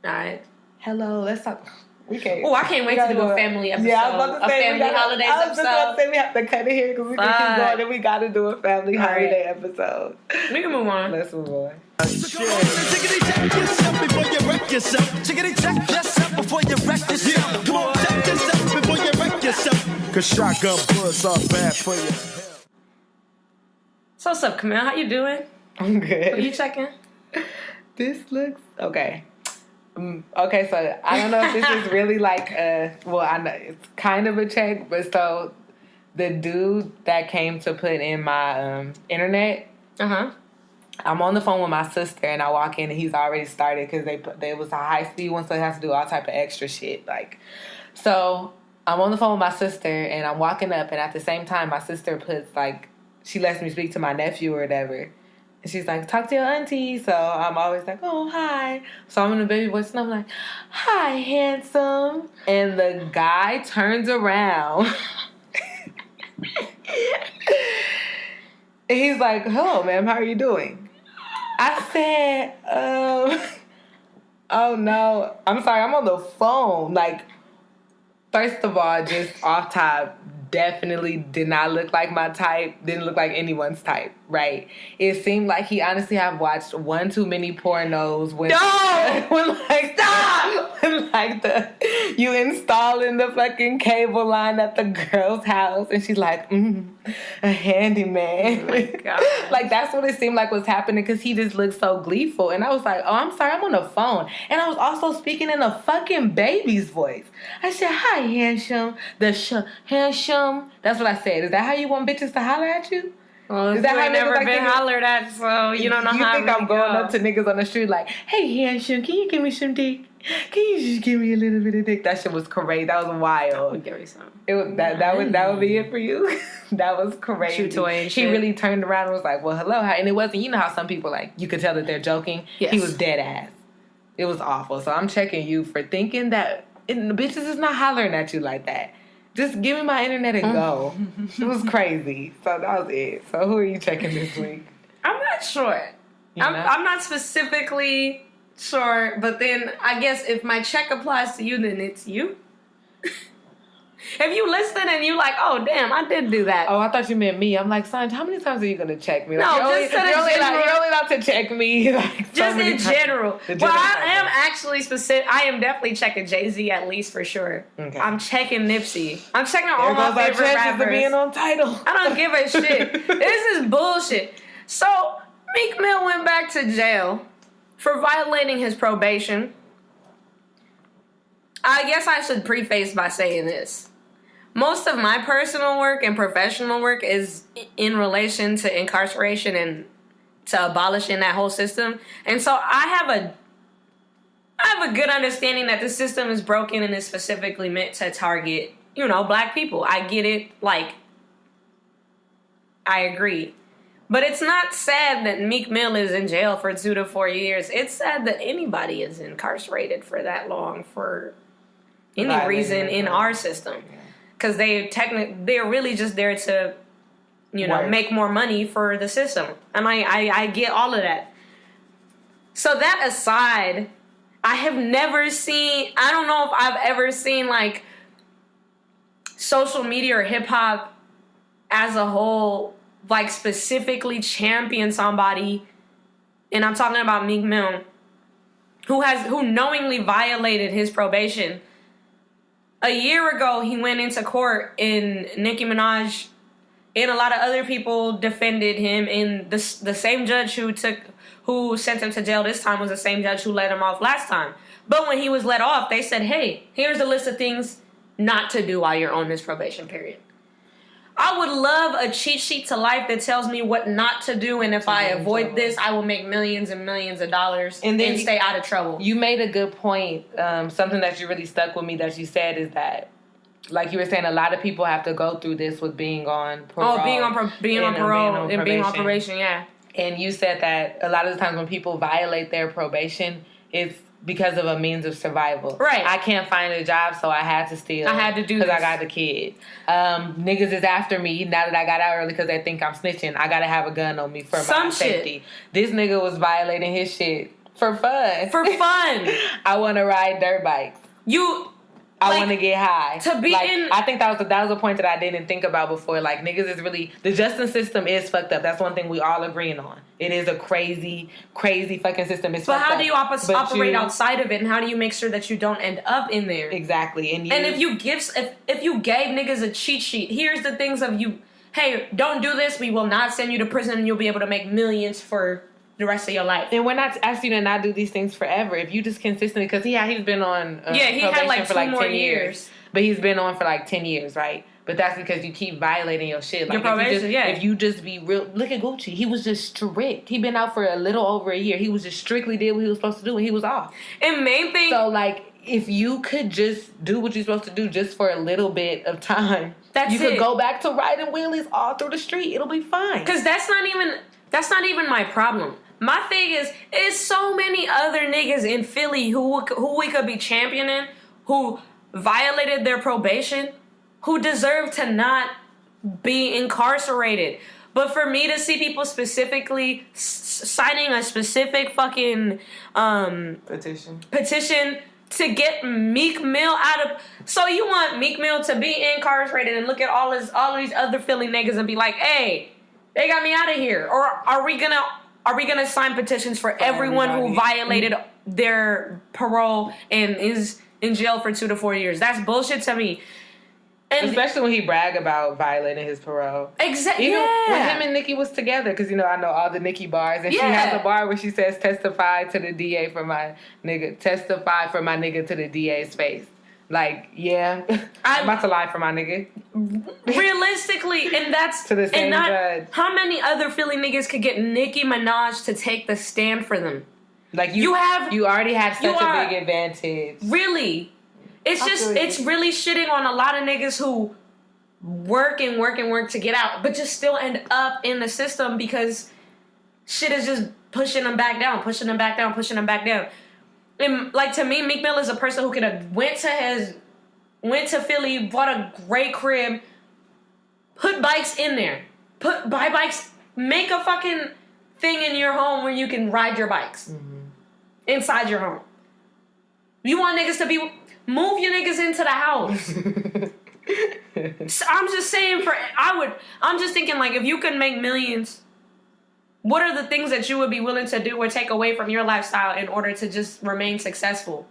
All right. Hello, let's talk. We can't. Oh, I can't wait to do a family episode. Yeah, I was about to say, family holidays episode. I was just about to say we have to cut it here because we can keep going and we got to do a family holiday episode. We can move on. Let's move on. Chickity check yourself before you wreck yourself. Chickity check yourself before you wreck yourself. Come on, check yourself before you wreck yourself. Cause shotgun bullets are bad for you. So what's up, Camille? How you doing? I'm good. What are you checking? This looks okay. Okay, so I don't know if this is really like I know it's kind of a check, but so the dude that came to put in my internet, I'm on the phone with my sister and I walk in and he's already started because they was a high speed one, so he has to do all type of extra shit. Like, so I'm on the phone with my sister and I'm walking up and at the same time my sister puts like she lets me speak to my nephew or whatever. And she's like, talk to your auntie. So I'm always like, oh, hi. So I'm in a baby voice and I'm like, hi, handsome. And the guy turns around. And he's like, hello, ma'am, how are you doing? I said, oh, no. I'm sorry, I'm on the phone. Like, first of all, just off top, definitely did not look like my type. Didn't look like anyone's type, right? It seemed like he honestly have watched one too many pornos when you installing the fucking cable line at the girl's house and she's like, a handyman. Oh my God. Like that's what it seemed like was happening because he just looked so gleeful. And I was like, oh, I'm sorry, I'm on the phone. And I was also speaking in a fucking baby's voice. I said, hi, handsome. Handsome. That's what I said. Is that how you want bitches to holler at you? Well, is that how never been hollered at, so you don't know how. You think I'm going up to niggas on the street like, hey, handsome, can you give me some dick? Can you just give me a little bit of dick? That shit was crazy. That was wild. Give me some. That would be it for you. That was crazy. Chew toy and shit. He really turned around and was like, well, hello. And it wasn't, you know how some people like, you could tell that they're joking. Yes. He was dead ass. It was awful. So I'm checking you for thinking that the bitches is not hollering at you like that. Just give me my internet and go. It was crazy. So that was it. So who are you checking this week? I'm not sure. I'm not specifically sure, but then I guess if my check applies to you, then it's you. If you listen and you like, oh damn, I did do that. Oh, I thought you meant me. I'm like, son, how many times are you gonna check me? Like, no, you're only allowed to check me. Like, just in general. Well, I am actually specific. I am definitely checking Jay-Z at least for sure. Okay. I'm checking Nipsey. I'm checking all my favorite rappers. Being on title. I don't give a shit. This is bullshit. So Meek Mill went back to jail for violating his probation. I guess I should preface by saying this. most of my personal work and professional work is in relation to incarceration and to abolishing that whole system. And so I have a good understanding that the system is broken and is specifically meant to target, black people. I get it. Like, I agree. But it's not sad that Meek Mill is in jail for 2 to 4 years. It's sad that anybody is incarcerated for that long for any reason in our system. Because they're really just there to, make more money for the system. And I get all of that. So that aside, I don't know if I've ever seen, like, social media or hip-hop as a whole, like, specifically champion somebody, and I'm talking about Meek Mill, who knowingly violated his probation. A year ago, he went into court, and Nicki Minaj and a lot of other people defended him, and the same judge who sent him to jail this time was the same judge who let him off last time. But when he was let off, they said, hey, here's a list of things not to do while you're on this probation period. I would love a cheat sheet to life that tells me what not to do, and if I avoid this, I will make millions and millions of dollars and stay out of trouble. You made a good point. Something that you really stuck with me that you said is that, like you were saying, a lot of people have to go through this with being on parole. Being on parole and being on probation, yeah. And you said that a lot of the times when people violate their probation, it's because of a means of survival. Right. I can't find a job, so I had to steal. I had to do this. Because I got the kid. Niggas is after me now that I got out early because they think I'm snitching. I got to have a gun on me for my safety. This nigga was violating his shit for fun. I want to ride dirt bikes. I want to get high. I think that was a point that I didn't think about before. Like, niggas is really, the justice system is fucked up. That's one thing we all agreeing on. It is a crazy, crazy fucking system. It's but fucked how up. do you operate outside of it, and how do you make sure that you don't end up in there? Exactly. And if you gave niggas a cheat sheet, here's the things of you. Hey, don't do this. We will not send you to prison, and you'll be able to make millions for the rest of your life. And we're not asking you to not do these things forever. If you just consistently, because he's been on he had like 2 more 10 years. But he's been on for like 10 years, right? But that's because you keep violating your shit. Like, your probation, if you just be real, look at Gucci. He was just strict. He been out for a little over a year. He was just strictly did what he was supposed to do, and he was off. And main thing. So, like, if you could just do what you're supposed to do just for a little bit of time, you could go back to riding wheelies all through the street. It'll be fine. Because that's not even my problem. My thing is so many other niggas in Philly who we could be championing, who violated their probation, who deserve to not be incarcerated. But for me to see people specifically signing a specific fucking petition to get Meek Mill out of... So you want Meek Mill to be incarcerated and look at all these other Philly niggas and be like, hey, they got me out of here. Or are we gonna sign petitions for everyone who violated their parole and is in jail for 2 to 4 years? That's bullshit to me. And especially when he bragged about violating his parole. Exactly. Even when him and Nicki was together, because I know all the Nicki bars, and she has a bar where she says, "Testify to the DA for my nigga. Testify for my nigga to the DA's face." Like, I'm about to lie for my nigga. Realistically, and that's to the same judge. How many other Philly niggas could get Nicki Minaj to take the stand for them? Like you already have such a big advantage. Really. It's really shitting on a lot of niggas who work to get out, but just still end up in the system because shit is just pushing them back down. And like, to me, Meek Mill is a person who could have went to Philly, bought a great crib, put bikes in there, buy bikes, make a fucking thing in your home where you can ride your bikes inside your home. You want niggas to move your niggas into the house. So I'm just saying, I'm just thinking, like, if you could make millions, what are the things that you would be willing to do or take away from your lifestyle in order to just remain successful?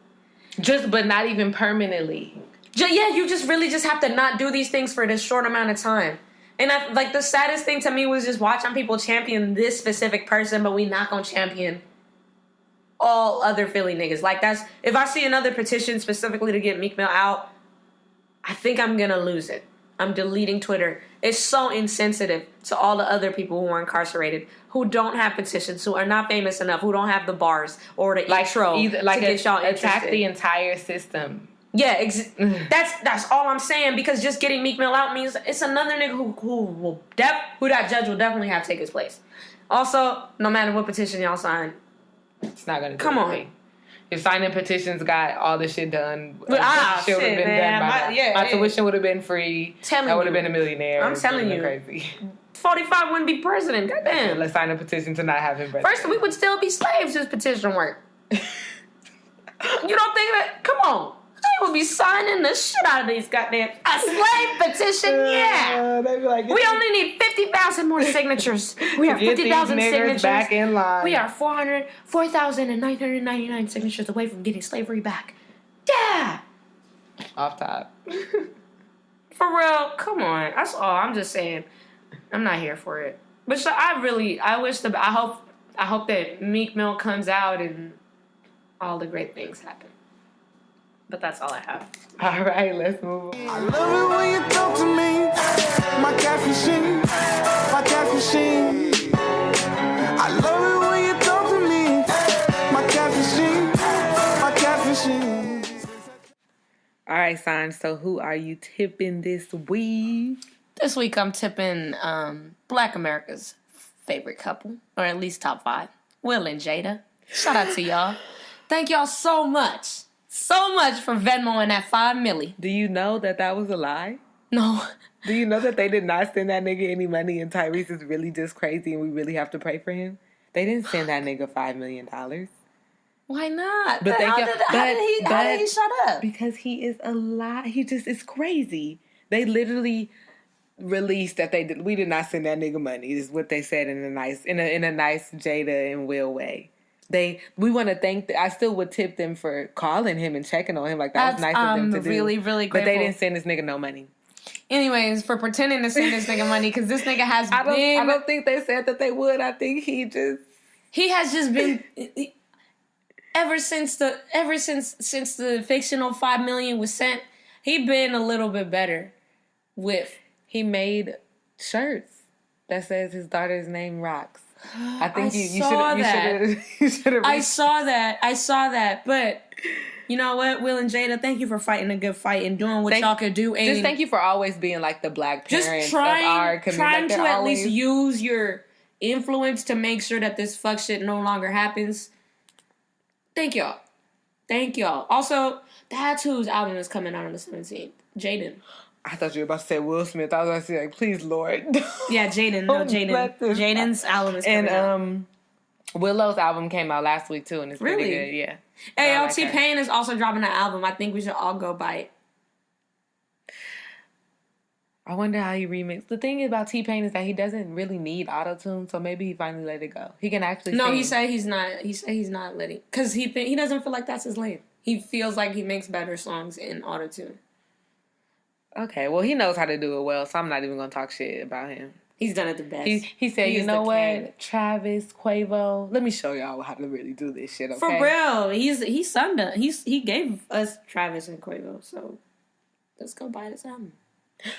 But not even permanently. You just really just have to not do these things for this short amount of time. And the saddest thing to me was just watching people champion this specific person, but we not gonna champion all other Philly niggas. Like, if I see another petition specifically to get Meek Mill out, I think I'm gonna lose it. I'm deleting Twitter. It's so insensitive to all the other people who are incarcerated, who don't have petitions, who are not famous enough, who don't have the bars or the intro to get y'all interested. Attack the entire system. Yeah, that's all I'm saying, because just getting Meek Mill out means it's another nigga who that judge will definitely have to take his place. Also, no matter what petition y'all sign, it's not gonna do come anything. If signing petitions got all this shit done, shit would have been done my tuition would have been free. I would have been a millionaire. I'm telling you, crazy. 45 wouldn't be president. Goddamn. Let's sign a petition to not have him president. First, we would still be slaves if petition work. You don't think that? Come on. They would be signing the shit out of these goddamn a slave petition. Yeah, they'd be like, we only need 50,000 more signatures. We are 50,000 signatures back in line. We are 4,999 signatures away from getting slavery back. Yeah. Off top. For real, come on. That's all. I'm just saying. I'm not here for it. But so I hope that Meek Mill comes out and all the great things happen. But that's all I have. All right, let's move on. I love it when you talk to me, my cash machine, my cash machine. I love it when you talk to me, my cash machine, my cash machine. All right, San, so who are you tipping this week? This week I'm tipping Black America's favorite couple, or at least top 5, Will and Jada. Shout out to y'all. Thank y'all so much. So much for Venmoing that $5 million. Do you know that was a lie? No. Do you know that they did not send that nigga any money and Tyrese is really just crazy and we really have to pray for him? They didn't send that nigga $5 million. Why not? But how did he shut up? Because he is a lie. He just is crazy. They literally released that we did not send that nigga money. Is what they said in a nice Jada and Will way. We want to thank. I still would tip them for calling him and checking on him. Like that was nice of them to do. Really, really grateful. But they didn't send this nigga no money. Anyways, for pretending to send this nigga money, because this nigga has I don't think they said that they would. I think he has just been ever since the fictional $5 million was sent. He been a little bit better with. He made shirts that says his daughter's name rocks. I think you should have. I saw that. But you know what, Will and Jada, thank you for fighting a good fight and doing what y'all could do. And just thank you for always being like the Black parents of our community. Trying to at least use your influence to make sure that this fuck shit no longer happens. Thank y'all. Also, that's whose album is coming out on the 17th. Jaden. I thought you were about to say Will Smith. I was about to say, like, please, Lord. Yeah, Jaden. No, Jaden. Jaden's album is coming out. And Willow's album came out last week, too, and it's pretty good. Yeah. Hey, yo, T-Pain is also dropping an album. I think we should all go buy it. I wonder how he remixed. The thing about T-Pain is that he doesn't really need auto-tune, so maybe he finally let it go. He can actually sing. He said he's not. He said he's not letting. Because he doesn't feel like that's his lane. He feels like he makes better songs in auto-tune. Okay, well, he knows how to do it well, so I'm not even going to talk shit about him. He's done it the best. He said, you know what? King. Travis, Quavo, let me show y'all how to really do this shit, okay? For real. He's son done. He gave us Travis and Quavo, so let's go buy this album.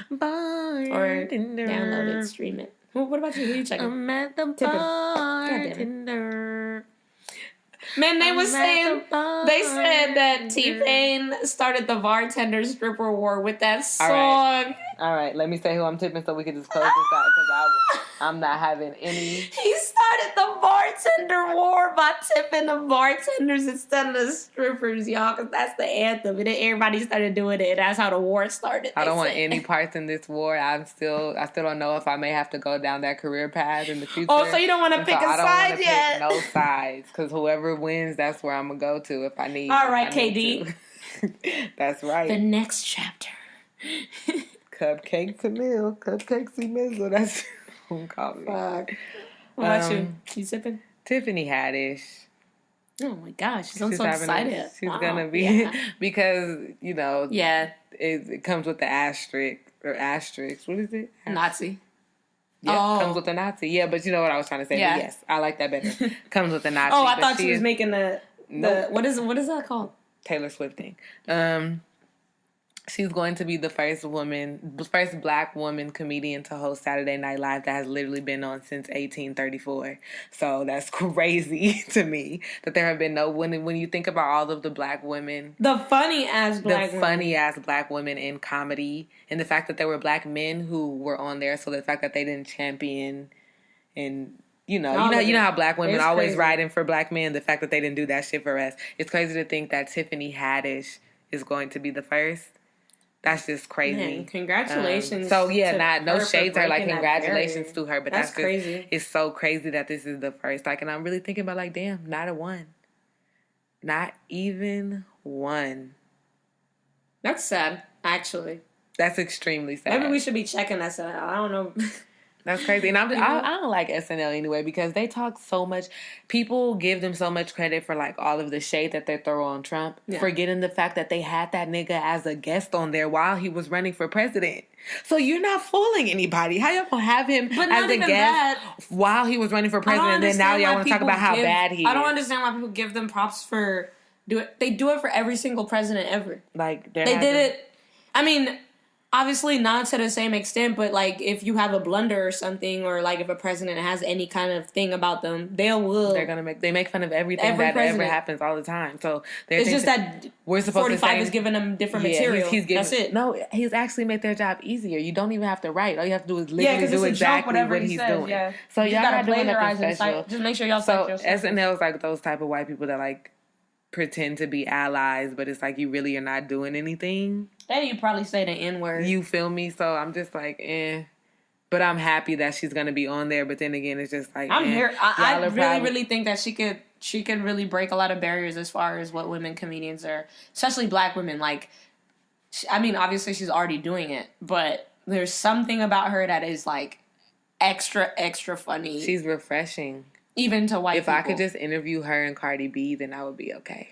Or download it, stream it. What about you? Who you checking? I'm at the bartender. Man, they said that T-Pain started the bartender stripper war with that song. All right, let me say who I'm tipping so we can just close this out because I'm not having any. He started the bartender war by tipping the bartenders instead of the strippers, y'all, because that's the anthem. And then everybody started doing it, and that's how the war started. I don't want any parts in this war. I still don't know if I may have to go down that carear path in the future. Oh, so you don't want to pick a side yet? Pick no sides, because whoever wins, that's where I'm going to go to if I need. All right, KD. That's right. The next chapter. Cupcakes and milk, cupcakes and mizzle. That's what I'm calling it. Fuck. What about you? You sipping? Tiffany Haddish. Oh my gosh, I'm so excited. She's gonna be because it comes with the asterisk. What is it? Nazi. Yeah, comes with the Nazi. Yeah, but you know what I was trying to say. Yeah. Yes, I like that better. Comes with the Nazi. Oh, I thought she was making the what is that called? Taylor Swift thing. She's going to be the first black woman comedian to host Saturday Night Live that has literally been on since 1834. So that's crazy to me that there have been no when you think about all of the black women, the funny ass black women in comedy, and the fact that there were black men who were on there. So the fact that they didn't champion and you know how black women always riding for black men. The fact that they didn't do that shit for us. It's crazy to think that Tiffany Haddish is going to be the first. That's just crazy. Man, congratulations. So yeah, no shades are like congratulations to her, but that's crazy. It's so crazy that this is the first. Like, and I'm really thinking about like, damn, not a one, not even one. That's sad, actually. That's extremely sad. Maybe we should be checking SNL. I don't know. That's crazy. And I don't like SNL anyway because they talk so much. People give them so much credit for like all of the shade that they throw on Trump, forgetting the fact that they had that nigga as a guest on there while he was running for president. So you're not fooling anybody. How y'all gonna have him as a guest while he was running for president? And then now y'all want to talk about how bad he is. I don't understand why people give them props for do it. They do it for every single president ever. Like they did it. I mean, obviously not to the same extent, but like if you have a blunder or something, or like if a president has any kind of thing about them, they make fun of everything that ever happens all the time. So it's just that we're supposed 45 is giving them different material. That's it. No, he's actually made their job easier. You don't even have to write. All you have to do is literally do exactly what he's doing. Yeah. So y'all not doing nothing special. Just make sure y'all cite yourself. SNL is like those type of white people that like pretend to be allies, but it's like you really are not doing anything. Then you probably say the N-word. You feel me? So I'm just like, But I'm happy that she's gonna be on there. But then again, it's just like I'm here. I really think that she could really break a lot of barriers as far as what women comedians are, especially black women. Like, I mean, obviously she's already doing it, but there's something about her that is like extra funny. She's refreshing, even to white people. If I could just interview her and Cardi B, then I would be okay.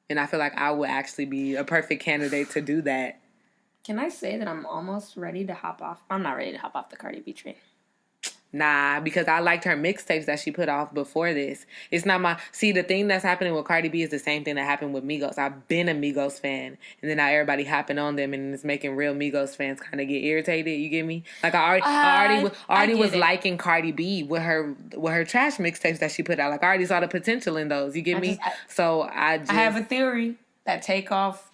And I feel like I would actually be a perfect candidate to do that. Can I say that I'm almost ready to hop off? I'm not ready to hop off the Cardi B train. Nah, because I liked her mixtapes that she put off before this. It's not my... See, the thing that's happening with Cardi B is the same thing that happened with Migos. I've been a Migos fan, and then now everybody hopping on them, and it's making real Migos fans kind of get irritated. You get me? Like, I already was liking Cardi B with her trash mixtapes that she put out. Like, I already saw the potential in those. You get me? I have a theory that Takeoff...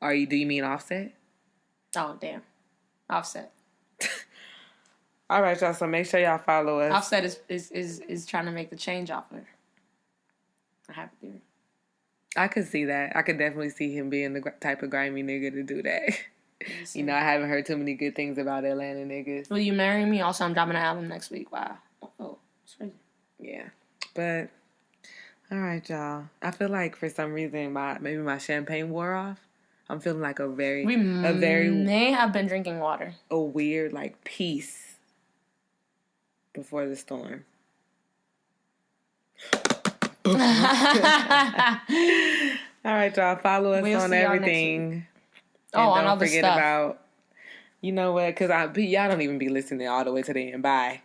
Do you mean Offset? Oh, damn. Offset. All right, y'all. So make sure y'all follow us. Offset is trying to make the change off her. I have a theory. I could see that. I could definitely see him being the type of grimy nigga to do that. You know, I haven't heard too many good things about Atlanta niggas. Will you marry me? Also, I'm dropping an album next week. Wow. Oh, it's crazy. Yeah, but all right, y'all. I feel like for some reason maybe my champagne wore off. I'm feeling like we may have been drinking water. A weird like peace before the storm. All right, y'all. Follow us on everything. And on all the stuff. Don't forget about, you know what? Because y'all don't even be listening all the way to the end. Bye.